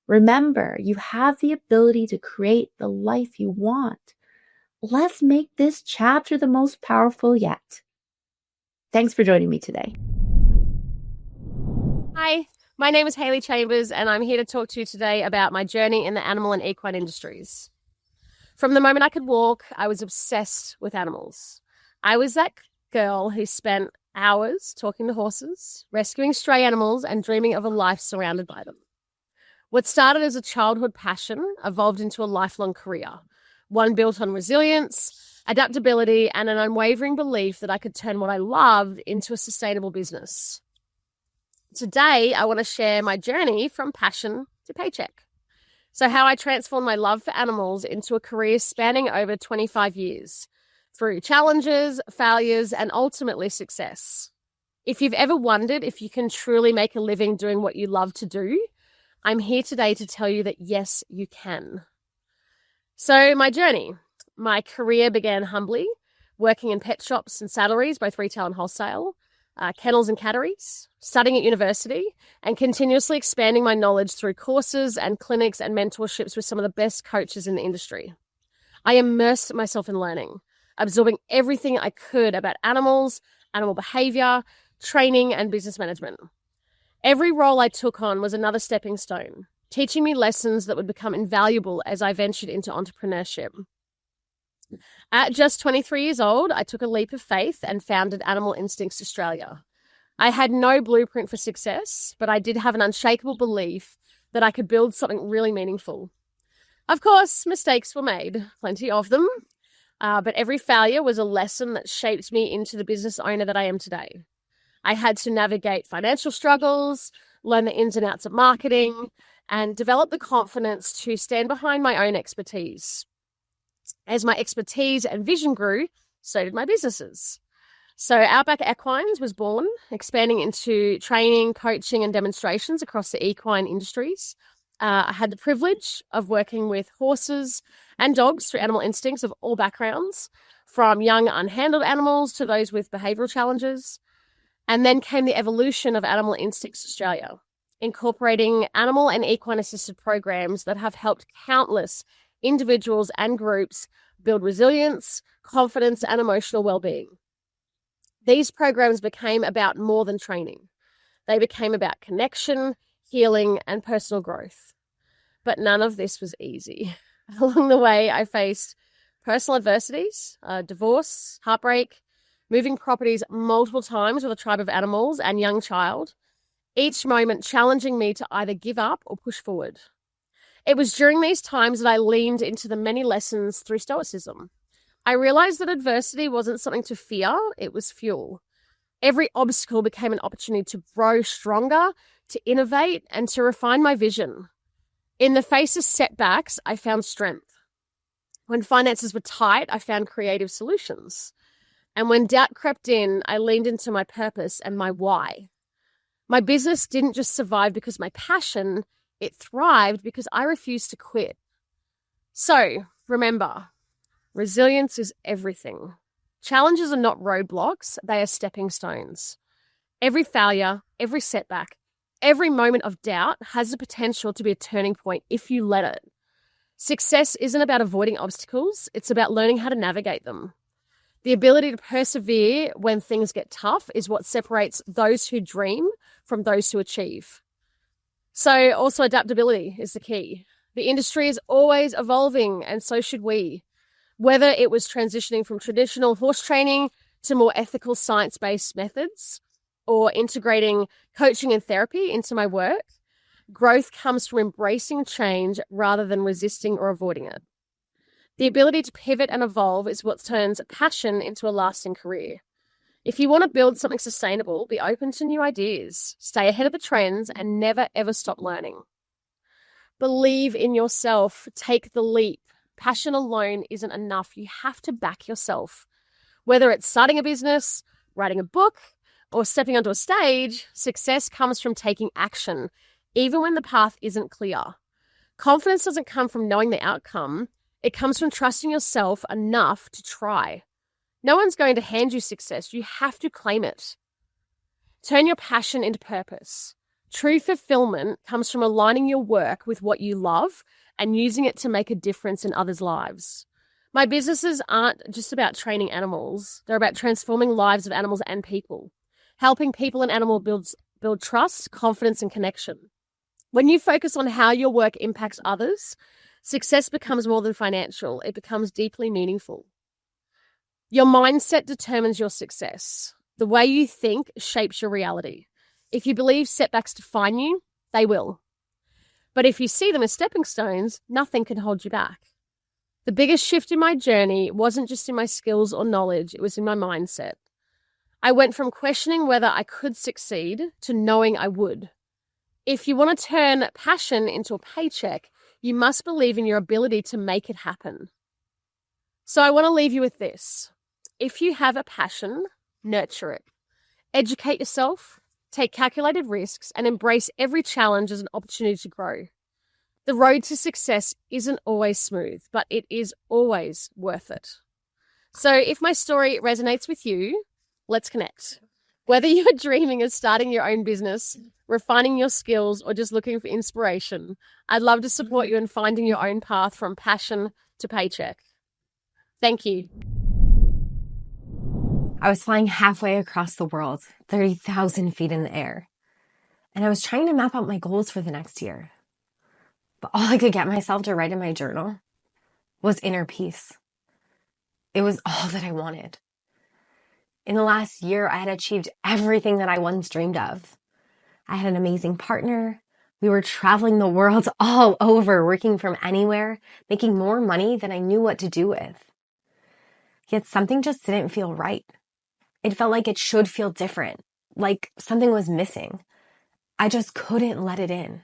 Remember, you have the ability to create the life you want. Let's make this chapter the most powerful yet. Thanks for joining me today. Hi, my name is Hayley Chambers, and I'm here to talk to you today about my journey in the animal and equine industries. From the moment I could walk, I was obsessed with animals. I was that girl who spent hours talking to horses, rescuing stray animals, and dreaming of a life surrounded by them. What started as a childhood passion evolved into a lifelong career, one built on resilience, adaptability, and an unwavering belief that I could turn what I loved into a sustainable business. Today, I want to share my journey from passion to paycheck. So how I transformed my love for animals into a career spanning over 25 years, through challenges, failures, and ultimately success. If you've ever wondered if you can truly make a living doing what you love to do, I'm here today to tell you that yes, you can. So my journey. My career began humbly, working in pet shops and saddleries, both retail and wholesale, kennels and catteries, studying at university, and continuously expanding my knowledge through courses and clinics and mentorships with some of the best coaches in the industry. I immersed myself in learning, absorbing everything I could about animals, animal behavior, training, and business management. Every role I took on was another stepping stone, teaching me lessons that would become invaluable as I ventured into entrepreneurship. At just 23 years old, I took a leap of faith and founded Animal Instincts Australia, I had no blueprint for success, but I did have an unshakable belief that I could build something really meaningful. Of course, mistakes were made, plenty of them, but every failure was a lesson that shaped me into the business owner that I am today. I had to navigate financial struggles, learn the ins and outs of marketing, and develop the confidence to stand behind my own expertise. As my expertise and vision grew, so did my businesses. So Outback Equines was born, expanding into training, coaching, and demonstrations across the equine industries. I had the privilege of working with horses and dogs through animal instincts of all backgrounds, from young unhandled animals to those with behavioural challenges. And then came the evolution of Animal Instincts Australia, incorporating animal and equine assisted programs that have helped countless individuals and groups build resilience, confidence, and emotional well-being. These programs became about more than training. They became about connection, healing, and personal growth. But none of this was easy. Along the way, I faced personal adversities, divorce, heartbreak, moving properties multiple times with a tribe of animals and young child, each moment challenging me to either give up or push forward. It was during these times that I leaned into the many lessons through Stoicism. I realized that adversity wasn't something to fear, it was fuel. Every obstacle became an opportunity to grow stronger, to innovate, and to refine my vision. In the face of setbacks, I found strength. When finances were tight, I found creative solutions. And when doubt crept in, I leaned into my purpose and my why. My business didn't just survive because of my passion, it thrived because I refused to quit. So, remember, resilience is everything. Challenges are not roadblocks, they are stepping stones. Every failure, every setback, every moment of doubt has the potential to be a turning point if you let it. Success isn't about avoiding obstacles, it's about learning how to navigate them. The ability to persevere when things get tough is what separates those who dream from those who achieve. So also adaptability is the key. The industry is always evolving, and so should we. Whether it was transitioning from traditional horse training to more ethical science-based methods, or integrating coaching and therapy into my work, growth comes from embracing change rather than resisting or avoiding it. The ability to pivot and evolve is what turns passion into a lasting career. If you want to build something sustainable, be open to new ideas, stay ahead of the trends, and never ever stop learning. Believe in yourself, take the leap. Passion alone isn't enough. You have to back yourself. Whether it's starting a business, writing a book, or stepping onto a stage, success comes from taking action, even when the path isn't clear. Confidence doesn't come from knowing the outcome. It comes from trusting yourself enough to try. No one's going to hand you success. You have to claim it. Turn your passion into purpose. True fulfillment comes from aligning your work with what you love and using it to make a difference in others' lives. My businesses aren't just about training animals. They're about transforming lives of animals and people, helping people and animals build trust, confidence, and connection. When you focus on how your work impacts others, success becomes more than financial. It becomes deeply meaningful. Your mindset determines your success. The way you think shapes your reality. If you believe setbacks define you, they will. But if you see them as stepping stones, nothing can hold you back. The biggest shift in my journey wasn't just in my skills or knowledge, it was in my mindset. I went from questioning whether I could succeed to knowing I would. If you want to turn passion into a paycheck, you must believe in your ability to make it happen. So I want to leave you with this. If you have a passion, nurture it. Educate yourself, take calculated risks, and embrace every challenge as an opportunity to grow. The road to success isn't always smooth, but it is always worth it. So if my story resonates with you, let's connect. Whether you're dreaming of starting your own business, refining your skills, or just looking for inspiration, I'd love to support you in finding your own path from passion to paycheck. Thank you. I was flying halfway across the world, 30,000 feet in the air, and I was trying to map out my goals for the next year. But all I could get myself to write in my journal was inner peace. It was all that I wanted. In the last year, I had achieved everything that I once dreamed of. I had an amazing partner. We were traveling the world all over, working from anywhere, making more money than I knew what to do with. Yet something just didn't feel right. It felt like it should feel different, like something was missing. I just couldn't let it in.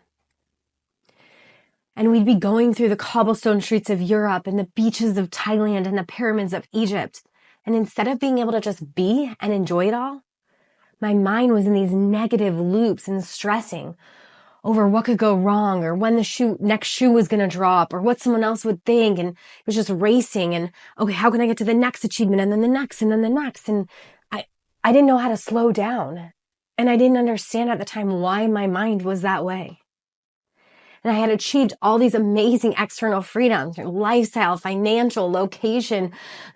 And we'd be going through the cobblestone streets of Europe and the beaches of Thailand and the pyramids of Egypt. And instead of being able to just be and enjoy it all, my mind was in these negative loops and stressing over what could go wrong or when the next shoe was going to drop or what someone else would think. And it was just racing and, okay, how can I get to the next achievement and then the next and then the next? And I didn't know how to slow down. And I didn't understand at the time why my mind was that way. And I had achieved all these amazing external freedoms, lifestyle, financial, location,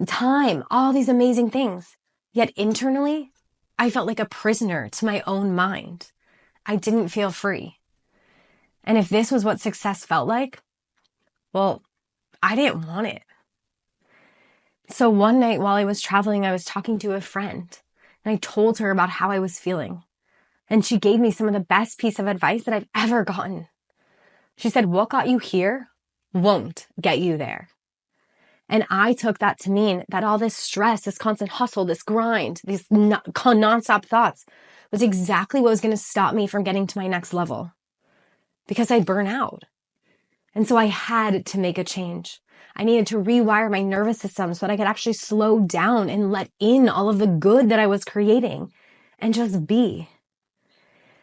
time, all these amazing things. Yet internally, I felt like a prisoner to my own mind. I didn't feel free. And if this was what success felt like, well, I didn't want it. So one night while I was traveling, I was talking to a friend and I told her about how I was feeling. And she gave me some of the best piece of advice that I've ever gotten. She said, what got you here won't get you there. And I took that to mean that all this stress, this constant hustle, this grind, these nonstop thoughts was exactly what was going to stop me from getting to my next level because I'd burn out. And so I had to make a change. I needed to rewire my nervous system so that I could actually slow down and let in all of the good that I was creating and just be.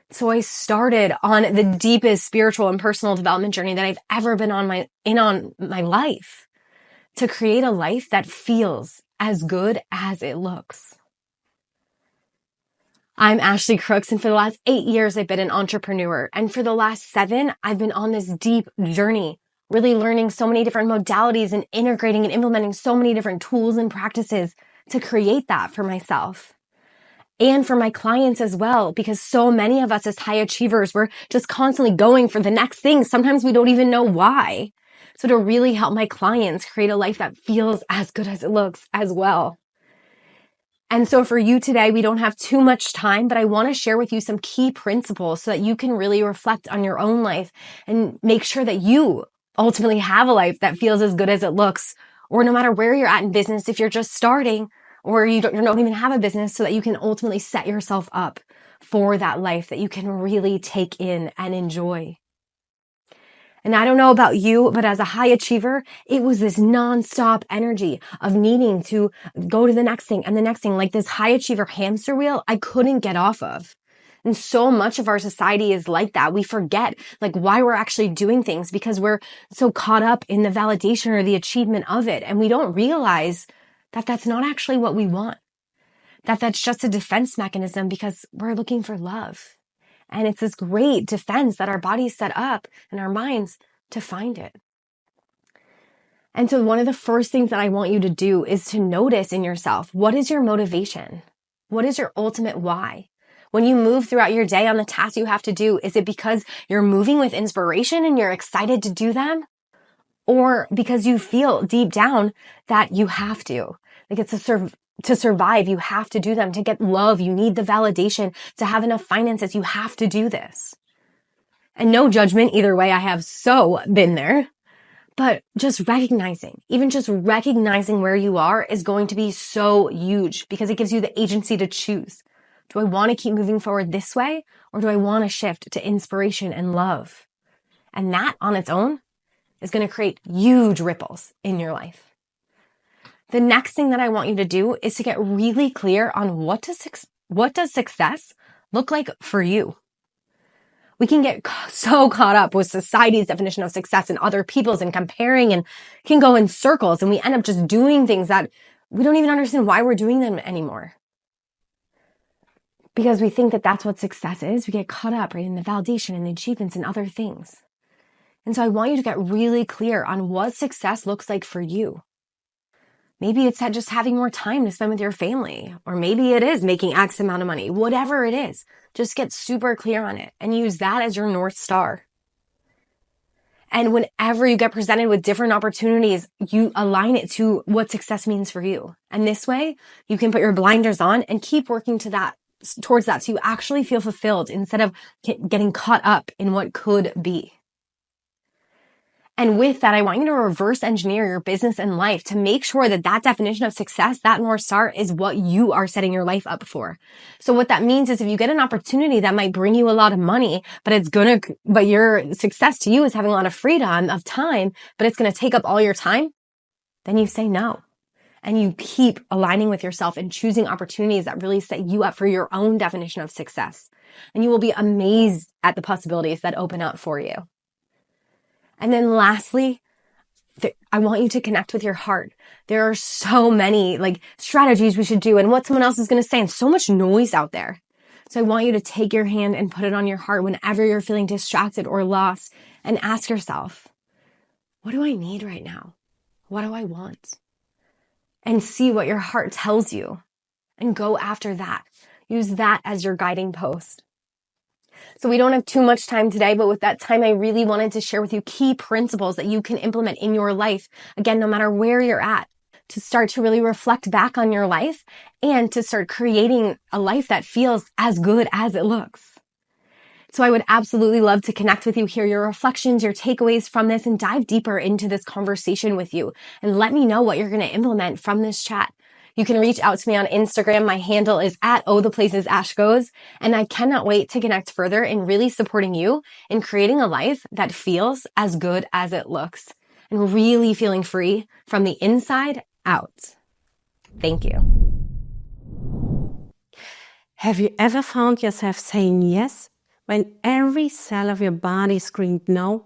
So I started on the deepest spiritual and personal development journey that I've ever been on my life to create a life that feels as good as it looks. I'm Ashley Crooks, and for the last 8 years, I've been an entrepreneur. And for the last 7, I've been on this deep journey, really learning so many different modalities and integrating and implementing so many different tools and practices to create that for myself. And for my clients as well, because so many of us as high achievers, we're just constantly going for the next thing. Sometimes we don't even know why. So to really help my clients create a life that feels as good as it looks as well. And so for you today, we don't have too much time, but I want to share with you some key principles so that you can really reflect on your own life and make sure that you ultimately have a life that feels as good as it looks, or no matter where you're at in business, if you're just starting or you don't even have a business, so that you can ultimately set yourself up for that life that you can really take in and enjoy. And I don't know about you, but as a high achiever, it was this nonstop energy of needing to go to the next thing and the next thing, like this high achiever hamster wheel I couldn't get off of. And so much of our society is like that. We forget like why we're actually doing things because we're so caught up in the validation or the achievement of it. And we don't realize that that's not actually what we want. That's just a defense mechanism because we're looking for love. And it's this great defense that our bodies set up and our minds to find it. And so one of the first things that I want you to do is to notice in yourself, what is your motivation? What is your ultimate why? When you move throughout your day on the tasks you have to do, is it because you're moving with inspiration and you're excited to do them? Or because you feel deep down that you have to? Like it's to survive, you have to do them. To get love, you need the validation. To have enough finances, you have to do this. And no judgment either way, I have so been there. But just recognizing, even just recognizing where you are is going to be so huge because it gives you the agency to choose. Do I want to keep moving forward this way, or do I want to shift to inspiration and love? And that on its own is going to create huge ripples in your life. The next thing that I want you to do is to get really clear on what does success look like for you. We can get so caught up with society's definition of success and other people's and comparing and can go in circles, and we end up just doing things that we don't even understand why we're doing them anymore. Because we think that that's what success is. We get caught up right in the validation and the achievements and other things. And so I want you to get really clear on what success looks like for you. Maybe it's just having more time to spend with your family, or maybe it is making X amount of money, whatever it is, just get super clear on it and use that as your North Star. And whenever you get presented with different opportunities, you align it to what success means for you. And this way you can put your blinders on and keep working towards that so you actually feel fulfilled instead of getting caught up in what could be. And with that, I want you to reverse engineer your business and life to make sure that that definition of success, that North Star, is what you are setting your life up for. So what that means is if you get an opportunity that might bring you a lot of money, but your success to you is having a lot of freedom of time, but it's going to take up all your time, then you say no. And you keep aligning with yourself and choosing opportunities that really set you up for your own definition of success. And you will be amazed at the possibilities that open up for you. And then lastly, I want you to connect with your heart. There are so many strategies we should do and what someone else is going to say, and so much noise out there. So I want you to take your hand and put it on your heart whenever you're feeling distracted or lost and ask yourself, what do I need right now? What do I want? And see what your heart tells you and go after that. Use that as your guiding post. So we don't have too much time today, but with that time, I really wanted to share with you key principles that you can implement in your life. Again, no matter where you're at, to start to really reflect back on your life and to start creating a life that feels as good as it looks. So I would absolutely love to connect with you, hear your reflections, your takeaways from this, and dive deeper into this conversation with you. And let me know what you're going to implement from this chat. You can reach out to me on Instagram. My handle is @ohtheplacesashgoes. And I cannot wait to connect further in really supporting you in creating a life that feels as good as it looks and really feeling free from the inside out. Thank you. Have you ever found yourself saying yes when every cell of your body screamed no?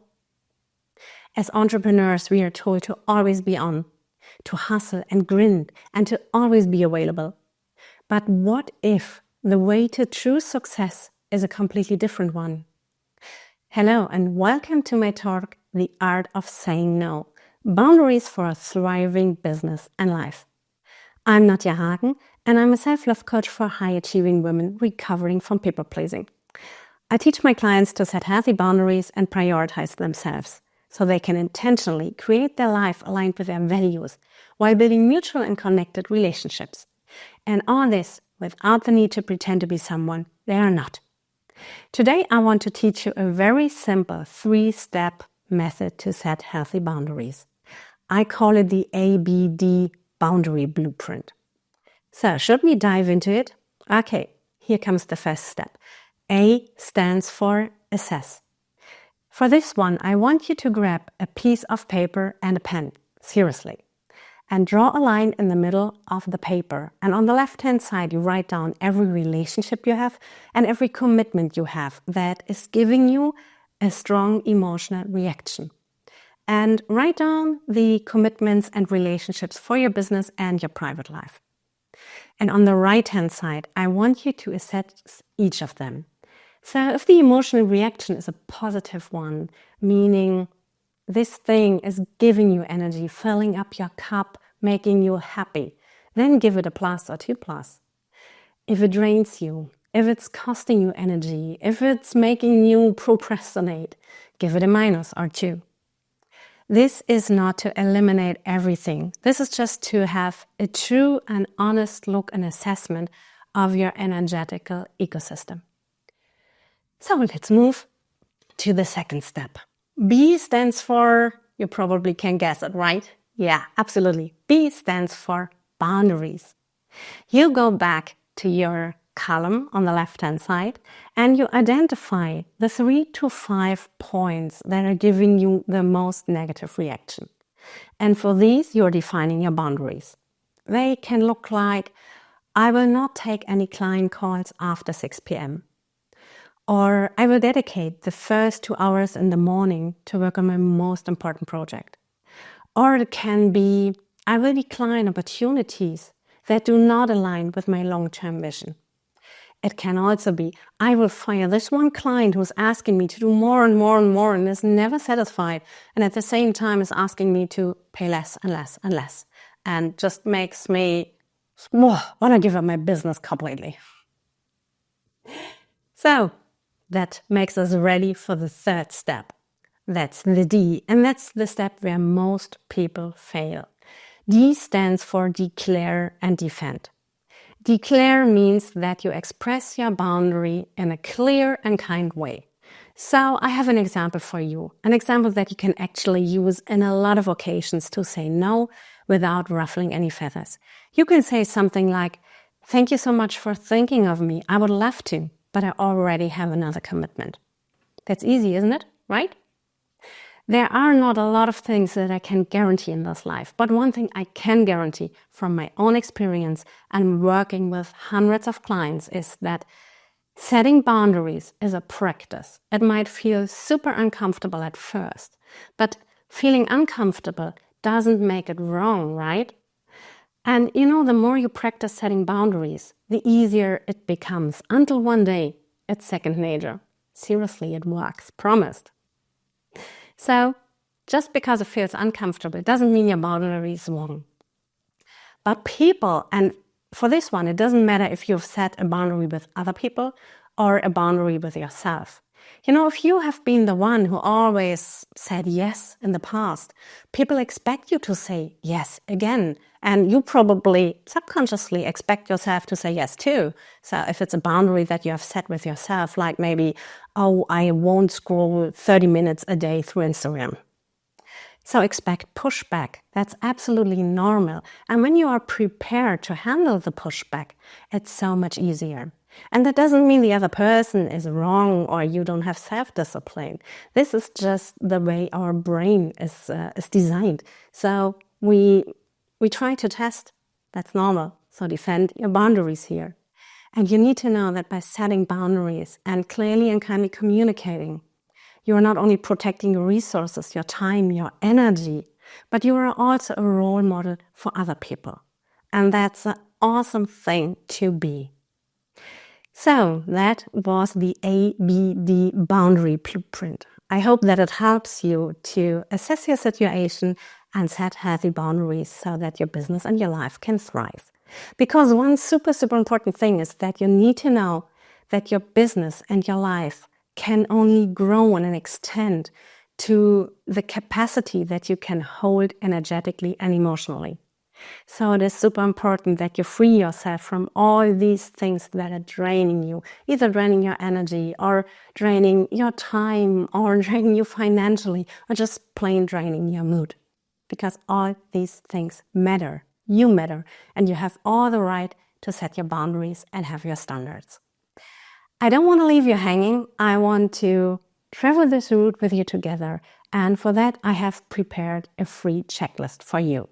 As entrepreneurs, we are told to always be on, to hustle and grind, and to always be available. But what if the way to true success is a completely different one? Hello, and welcome to my talk, The Art of Saying No, Boundaries for a Thriving Business and Life. I'm Nadja Hagen, and I'm a self-love coach for high-achieving women recovering from people-pleasing. I teach my clients to set healthy boundaries and prioritize themselves so they can intentionally create their life aligned with their values while building mutual and connected relationships. And all this without the need to pretend to be someone they are not. Today, I want to teach you a very simple 3-step method to set healthy boundaries. I call it the ABD boundary blueprint. So, should we dive into it? Okay, here comes the first step. A stands for assess. For this one, I want you to grab a piece of paper and a pen, seriously, and draw a line in the middle of the paper. And on the left-hand side, you write down every relationship you have and every commitment you have that is giving you a strong emotional reaction. And write down the commitments and relationships for your business and your private life. And on the right-hand side, I want you to assess each of them. So if the emotional reaction is a positive one, meaning this thing is giving you energy, filling up your cup, making you happy, then give it a plus or 2+. If it drains you, if it's costing you energy, if it's making you procrastinate, give it a minus or 2. This is not to eliminate everything. This is just to have a true and honest look and assessment of your energetical ecosystem. So let's move to the second step. B stands for, you probably can guess it, right? Yeah, absolutely. B stands for boundaries. You go back to your column on the left-hand side and you identify the 3 to 5 points that are giving you the most negative reaction. And for these, you're defining your boundaries. They can look like, I will not take any client calls after 6 p.m. Or I will dedicate the first 2 hours in the morning to work on my most important project. Or it can be, I will decline opportunities that do not align with my long-term vision. It can also be, I will fire this one client who's asking me to do more and more and more and is never satisfied, and at the same time is asking me to pay less and less and less, and just makes me want to give up my business completely. So that makes us ready for the third step. That's the D, and that's the step where most people fail. D stands for declare and defend. Declare means that you express your boundary in a clear and kind way. So I have an example for you, an example that you can actually use in a lot of occasions to say no without ruffling any feathers. You can say something like, "Thank you so much for thinking of me. I would love to, but I already have another commitment." That's easy, isn't it? Right? There are not a lot of things that I can guarantee in this life, but one thing I can guarantee from my own experience and working with hundreds of clients is that setting boundaries is a practice. It might feel super uncomfortable at first, but feeling uncomfortable doesn't make it wrong, right? And the more you practice setting boundaries, the easier it becomes until one day it's second nature. Seriously, it works, promised. So, just because it feels uncomfortable doesn't mean your boundary is wrong. But people, and for this one, it doesn't matter if you've set a boundary with other people or a boundary with yourself. If you have been the one who always said yes in the past, people expect you to say yes again. And you probably subconsciously expect yourself to say yes too. So if it's a boundary that you have set with yourself, like maybe, I won't scroll 30 minutes a day through Instagram. So expect pushback. That's absolutely normal. And when you are prepared to handle the pushback, it's so much easier. And that doesn't mean the other person is wrong or you don't have self-discipline. This is just the way our brain is designed. So we try to test. That's normal. So defend your boundaries here. And you need to know that by setting boundaries and clearly and kindly communicating, you are not only protecting your resources, your time, your energy, but you are also a role model for other people. And that's an awesome thing to be. So that was the ABD boundary blueprint. I hope that it helps you to assess your situation and set healthy boundaries so that your business and your life can thrive. Because one super, super important thing is that you need to know that your business and your life can only grow and extend to the capacity that you can hold energetically and emotionally. So it is super important that you free yourself from all these things that are draining you, either draining your energy or draining your time or draining you financially or just plain draining your mood. Because all these things matter. You matter, and you have all the right to set your boundaries and have your standards. I don't want to leave you hanging. I want to travel this route with you together. And for that, I have prepared a free checklist for you.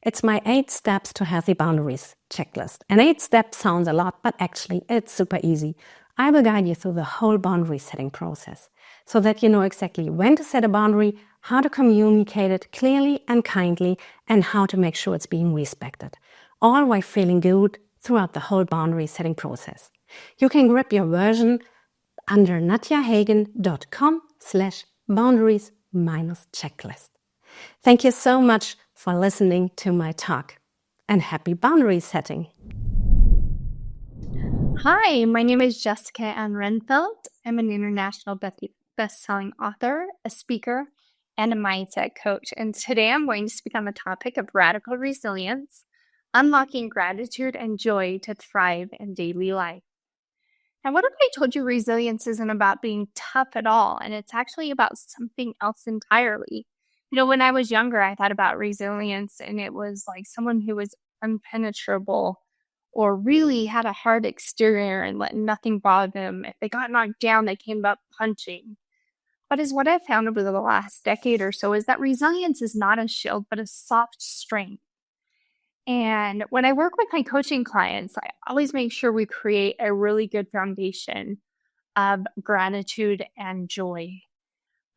It's my 8 steps to healthy boundaries checklist. And 8 steps sounds a lot, but actually it's super easy. I will guide you through the whole boundary setting process so that you know exactly when to set a boundary, how to communicate it clearly and kindly, and how to make sure it's being respected. All while feeling good throughout the whole boundary setting process. You can grab your version under natyahagen.com/boundaries-checklist. Thank you so much for listening to my talk, and happy boundary setting. Hi, my name is Jessica Ann Renfeld. I'm an international best-selling author, a speaker, and a mindset coach. And today I'm going to speak on the topic of radical resilience, unlocking gratitude and joy to thrive in daily life. And what if I told you resilience isn't about being tough at all, and it's actually about something else entirely? When I was younger, I thought about resilience, and it was like someone who was impenetrable or really had a hard exterior and let nothing bother them. If they got knocked down, they came up punching. But is what I've found over the last decade or so is that resilience is not a shield, but a soft strength. And when I work with my coaching clients, I always make sure we create a really good foundation of gratitude and joy.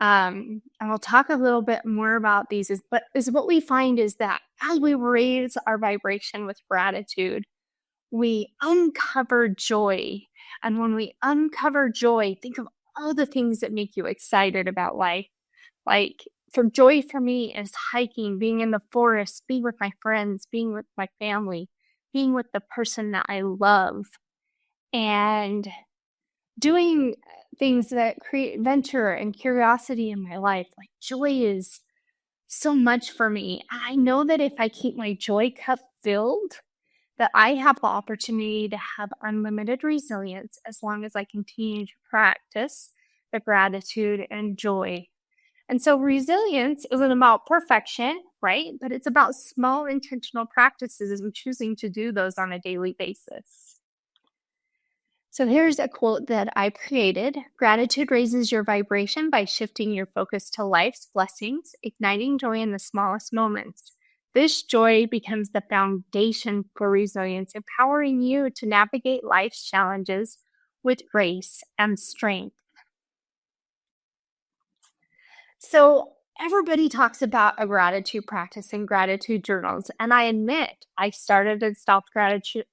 And we'll talk a little bit more about these, but what we find is that as we raise our vibration with gratitude, we uncover joy. And when we uncover joy, think of all the things that make you excited about life. Like joy for me is hiking, being in the forest, being with my friends, being with my family, being with the person that I love, and doing things that create adventure and curiosity in my life. Like joy is so much for me. I know that if I keep my joy cup filled, that I have the opportunity to have unlimited resilience as long as I continue to practice the gratitude and joy. And so resilience isn't about perfection, right? But it's about small intentional practices and choosing to do those on a daily basis. So here's a quote that I created. Gratitude raises your vibration by shifting your focus to life's blessings, igniting joy in the smallest moments. This joy becomes the foundation for resilience, empowering you to navigate life's challenges with grace and strength. So everybody talks about a gratitude practice and gratitude journals. And I admit I started and stopped gratitude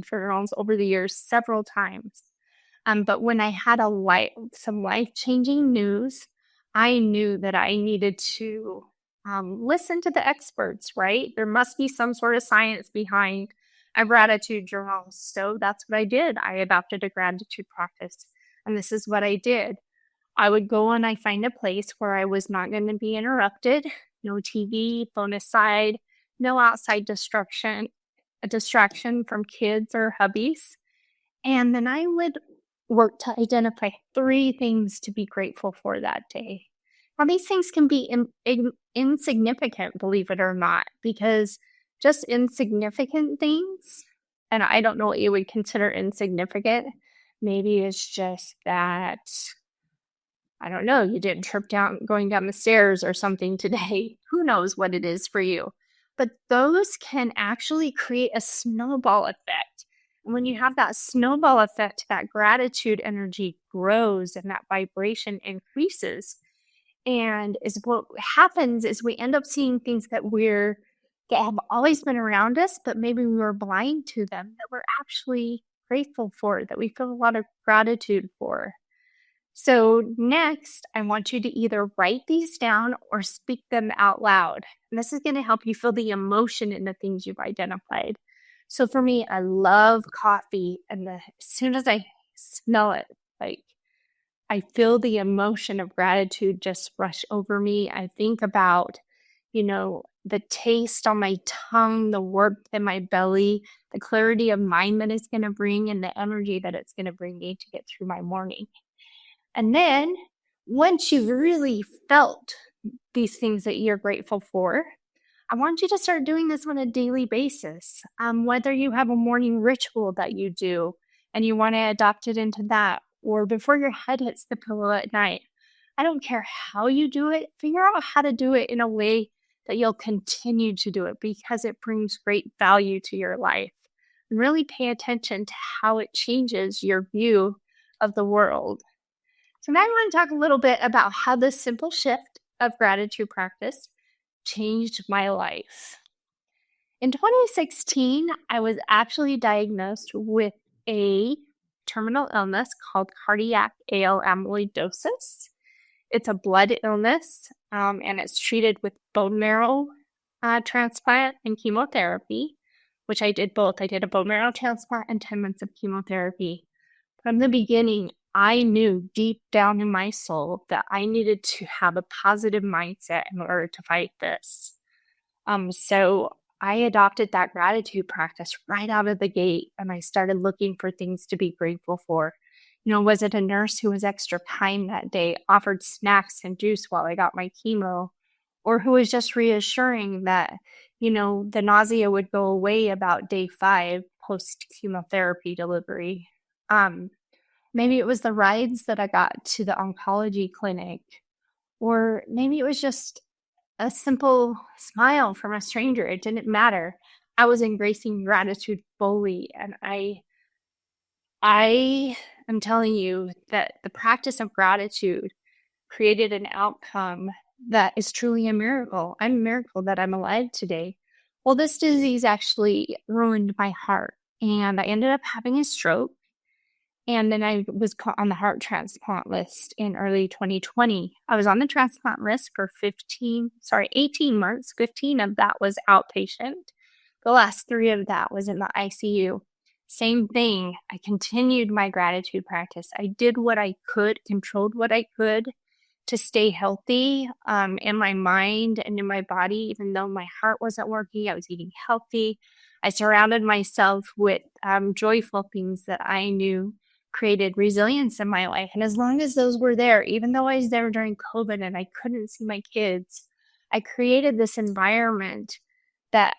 journals over the years several times. But when I had some life-changing news, I knew that I needed to listen to the experts, right? There must be some sort of science behind a gratitude journal. So that's what I did. I adopted a gratitude practice. And this is what I did. I would go and I find a place where I was not going to be interrupted. No TV, phone aside, no outside distraction from kids or hubbies. And then I would work to identify 3 things to be grateful for that day. Now, these things can be insignificant, believe it or not, because just insignificant things, and I don't know what you would consider insignificant. Maybe it's just that, I don't know, you didn't trip going down the stairs or something today. Who knows what it is for you? But those can actually create a snowball effect. And when you have that snowball effect, that gratitude energy grows and that vibration increases. And what happens is we end up seeing things that have always been around us, but maybe we were blind to them, that we're actually grateful for, that we feel a lot of gratitude for. So next, I want you to either write these down or speak them out loud. And this is going to help you feel the emotion in the things you've identified. So for me, I love coffee. And as soon as I smell it, I feel the emotion of gratitude just rush over me. I think about, the taste on my tongue, the warmth in my belly, the clarity of mind that it's going to bring, and the energy that it's going to bring me to get through my morning. And then once you've really felt these things that you're grateful for, I want you to start doing this on a daily basis. Whether you have a morning ritual that you do and you want to adopt it into that, or before your head hits the pillow at night, I don't care how you do it, figure out how to do it in a way that you'll continue to do it because it brings great value to your life. And really pay attention to how it changes your view of the world. So now I want to talk a little bit about how this simple shift of gratitude practice changed my life. In 2016, I was actually diagnosed with a terminal illness called cardiac AL amyloidosis. It's a blood illness, and it's treated with bone marrow transplant and chemotherapy, which I did both. I did a bone marrow transplant and 10 months of chemotherapy. From the beginning, I knew deep down in my soul that I needed to have a positive mindset in order to fight this. So I adopted that gratitude practice right out of the gate, and I started looking for things to be grateful for. Was it a nurse who was extra kind that day, offered snacks and juice while I got my chemo, or who was just reassuring that, the nausea would go away about day 5 post-chemotherapy delivery. Maybe it was the rides that I got to the oncology clinic, or maybe it was just a simple smile from a stranger. It didn't matter. I was embracing gratitude fully, and I am telling you that the practice of gratitude created an outcome that is truly a miracle. I'm a miracle that I'm alive today. Well, this disease actually ruined my heart, and I ended up having a stroke. And then I was on the heart transplant list in early 2020. I was on the transplant list for 18 months. 15 of that was outpatient. The last 3 of that was in the ICU. Same thing. I continued my gratitude practice. I did what I could, controlled what I could to stay healthy in my mind and in my body. Even though my heart wasn't working, I was eating healthy. I surrounded myself with joyful things that I knew created resilience in my life. And as long as those were there, even though I was there during COVID and I couldn't see my kids, I created this environment that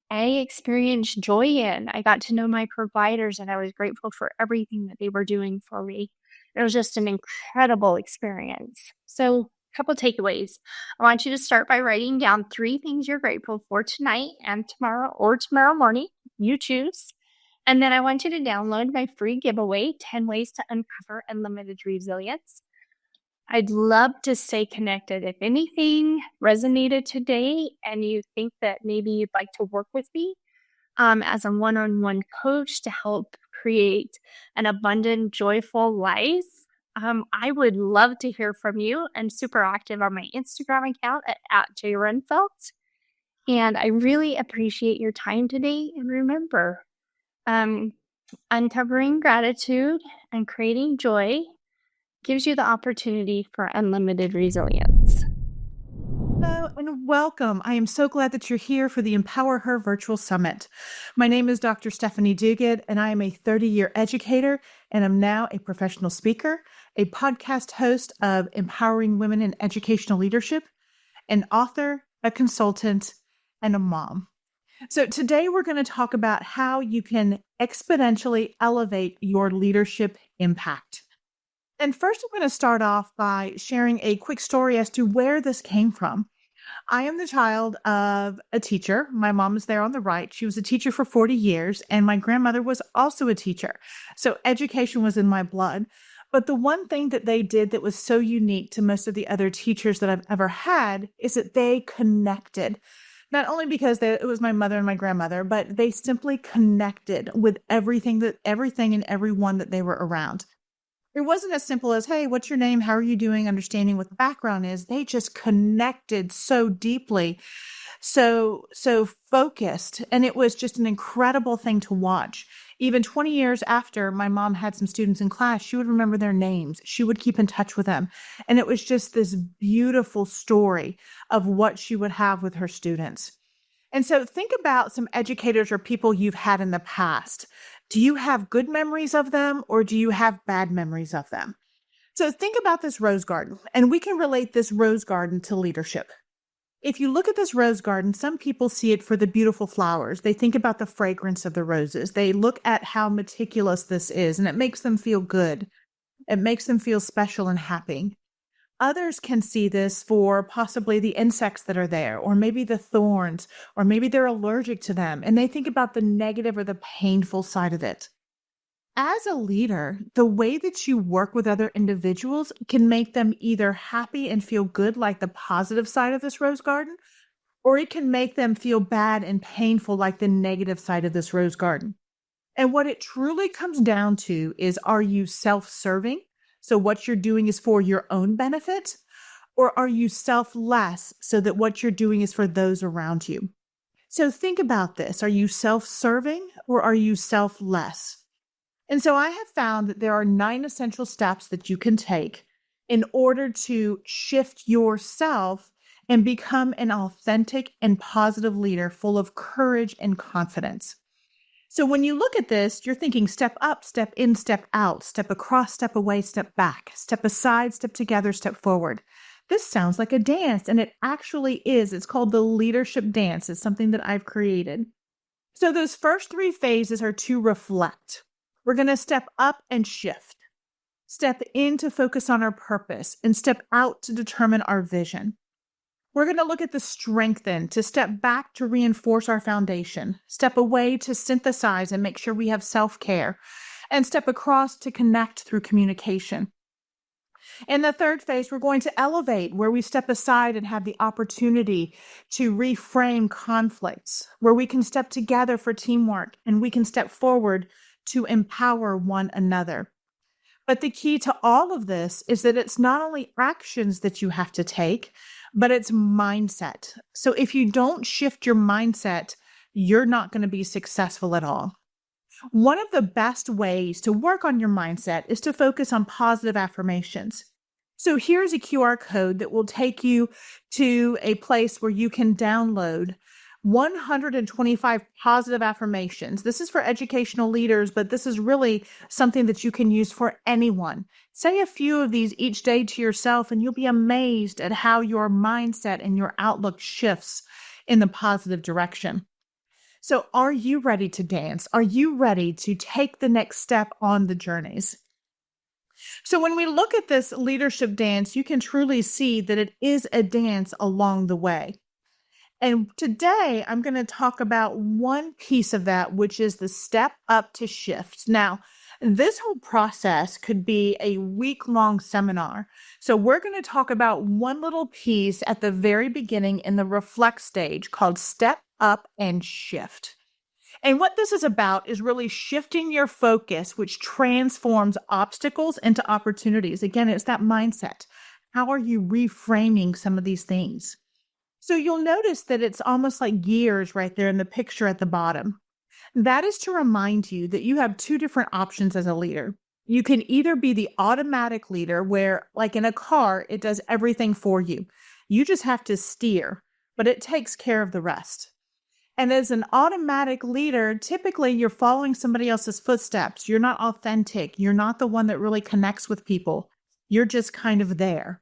I experienced joy in. I got to know my providers and I was grateful for everything that they were doing for me. It was just an incredible experience. So, a couple takeaways. I want you to start by writing down 3 things you're grateful for tonight and tomorrow or tomorrow morning. You choose. And then I want you to download my free giveaway, 10 Ways to Uncover Unlimited Resilience. I'd love to stay connected. If anything resonated today and you think that maybe you'd like to work with me as a one-on-one coach to help create an abundant, joyful life, I would love to hear from you. I'm super active on my Instagram account at @jrenfelt. And I really appreciate your time today. And remember, uncovering gratitude and creating joy gives you the opportunity for unlimited resilience. Hello and welcome. I am so glad that you're here for the Empower Her Virtual Summit. My name is Dr. Stephanie Duguid, and I am a 30-year educator, and I'm now a professional speaker, a podcast host of Empowering Women in Educational Leadership, an author, a consultant, and a mom. So today we're going to talk about how you can exponentially elevate your leadership impact. And first, I'm going to start off by sharing a quick story as to where this came from. I am the child of a teacher. My mom is there on the right. She was a teacher for 40 years, and my grandmother was also a teacher. So education was in my blood. But the one thing that they did that was so unique to most of the other teachers that I've ever had is that they connected. Not only because it was my mother and my grandmother, but they simply connected with everything and everyone that they were around. It wasn't as simple as, hey, what's your name? How are you doing? Understanding what the background is. They just connected so deeply, so focused. And it was just an incredible thing to watch. Even 20 years after my mom had some students in class, she would remember their names. She would keep in touch with them. And it was just this beautiful story of what she would have with her students. And so think about some educators or people you've had in the past. Do you have good memories of them or do you have bad memories of them? So think about this rose garden, and we can relate this rose garden to leadership. If you look at this rose garden, some people see it for the beautiful flowers. They think about the fragrance of the roses. They look at how meticulous this is, and it makes them feel good. It makes them feel special and happy. Others can see this for possibly the insects that are there, or maybe the thorns, or maybe they're allergic to them, and they think about the negative or the painful side of it. As a leader, the way that you work with other individuals can make them either happy and feel good, like the positive side of this rose garden, or it can make them feel bad and painful, like the negative side of this rose garden. And what it truly comes down to is, are you self-serving? So what you're doing is for your own benefit, or are you selfless so that what you're doing is for those around you? So think about this. Are you self-serving or are you selfless? And so I have found that there are 9 essential steps that you can take in order to shift yourself and become an authentic and positive leader full of courage and confidence. So when you look at this, you're thinking step up, step in, step out, step across, step away, step back, step aside, step together, step forward. This sounds like a dance, and it actually is. It's called the leadership dance. It's something that I've created. So those first 3 phases are to reflect. We're going to step up and shift. Step in to focus on our purpose, and step out to determine our vision. We're going to look at the strengthen, to step back to reinforce our foundation, step away to synthesize and make sure we have self-care, and step across to connect through communication. In the third phase, we're going to elevate, where we step aside and have the opportunity to reframe conflicts, where we can step together for teamwork and we can step forward to empower one another. But the key to all of this is that it's not only actions that you have to take, but it's mindset. So if you don't shift your mindset, you're not going to be successful at all. One of the best ways to work on your mindset is to focus on positive affirmations. So here's a QR code that will take you to a place where you can download 125 positive affirmations. This is for educational leaders, but this is really something that you can use for anyone. Say a few of these each day to yourself, and you'll be amazed at how your mindset and your outlook shifts in the positive direction. So are you ready to dance? Are you ready to take the next step on the journeys? So when we look at this leadership dance, you can truly see that it is a dance along the way. And today I'm going to talk about one piece of that, which is the step up to shift. Now, this whole process could be a week-long seminar. So we're going to talk about one little piece at the very beginning in the reflect stage called step up and shift. And what this is about is really shifting your focus, which transforms obstacles into opportunities. Again, it's that mindset. How are you reframing some of these things? So you'll notice that it's almost like gears right there in the picture at the bottom. That is to remind you that you have two different options as a leader. You can either be the automatic leader where, like in a car, it does everything for you. You just have to steer, but it takes care of the rest. And as an automatic leader, typically you're following somebody else's footsteps. You're not authentic. You're not the one that really connects with people. You're just kind of there.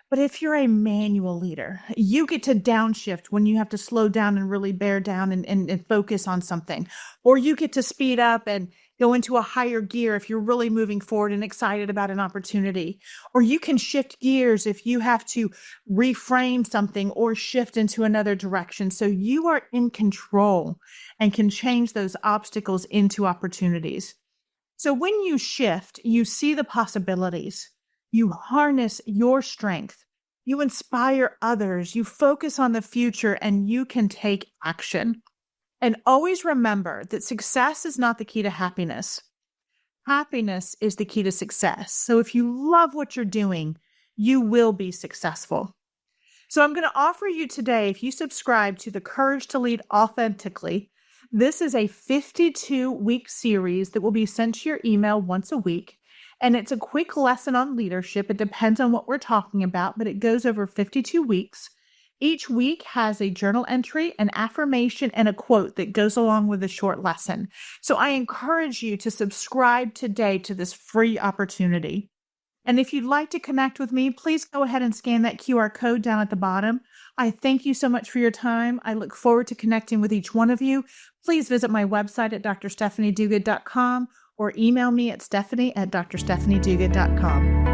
But if you're a manual leader, you get to downshift when you have to slow down and really bear down and focus on something. Or you get to speed up and go into a higher gear if you're really moving forward and excited about an opportunity. Or you can shift gears if you have to reframe something or shift into another direction. So you are in control and can change those obstacles into opportunities. So when you shift, you see the possibilities. You harness your strength. You inspire others. You focus on the future, and you can take action. And always remember that success is not the key to happiness. Happiness is the key to success. So if you love what you're doing, you will be successful. So I'm going to offer you today, if you subscribe to the Courage to Lead Authentically, this is a 52-week series that will be sent to your email once a week. And it's a quick lesson on leadership. It depends on what we're talking about, but it goes over 52 weeks. Each week has a journal entry, an affirmation, and a quote that goes along with a short lesson. So I encourage you to subscribe today to this free opportunity. And if you'd like to connect with me, please go ahead and scan that QR code down at the bottom. I thank you so much for your time. I look forward to connecting with each one of you. Please visit my website at drstephanieduguid.com or email me at stephanie@drstephanieduguid.com.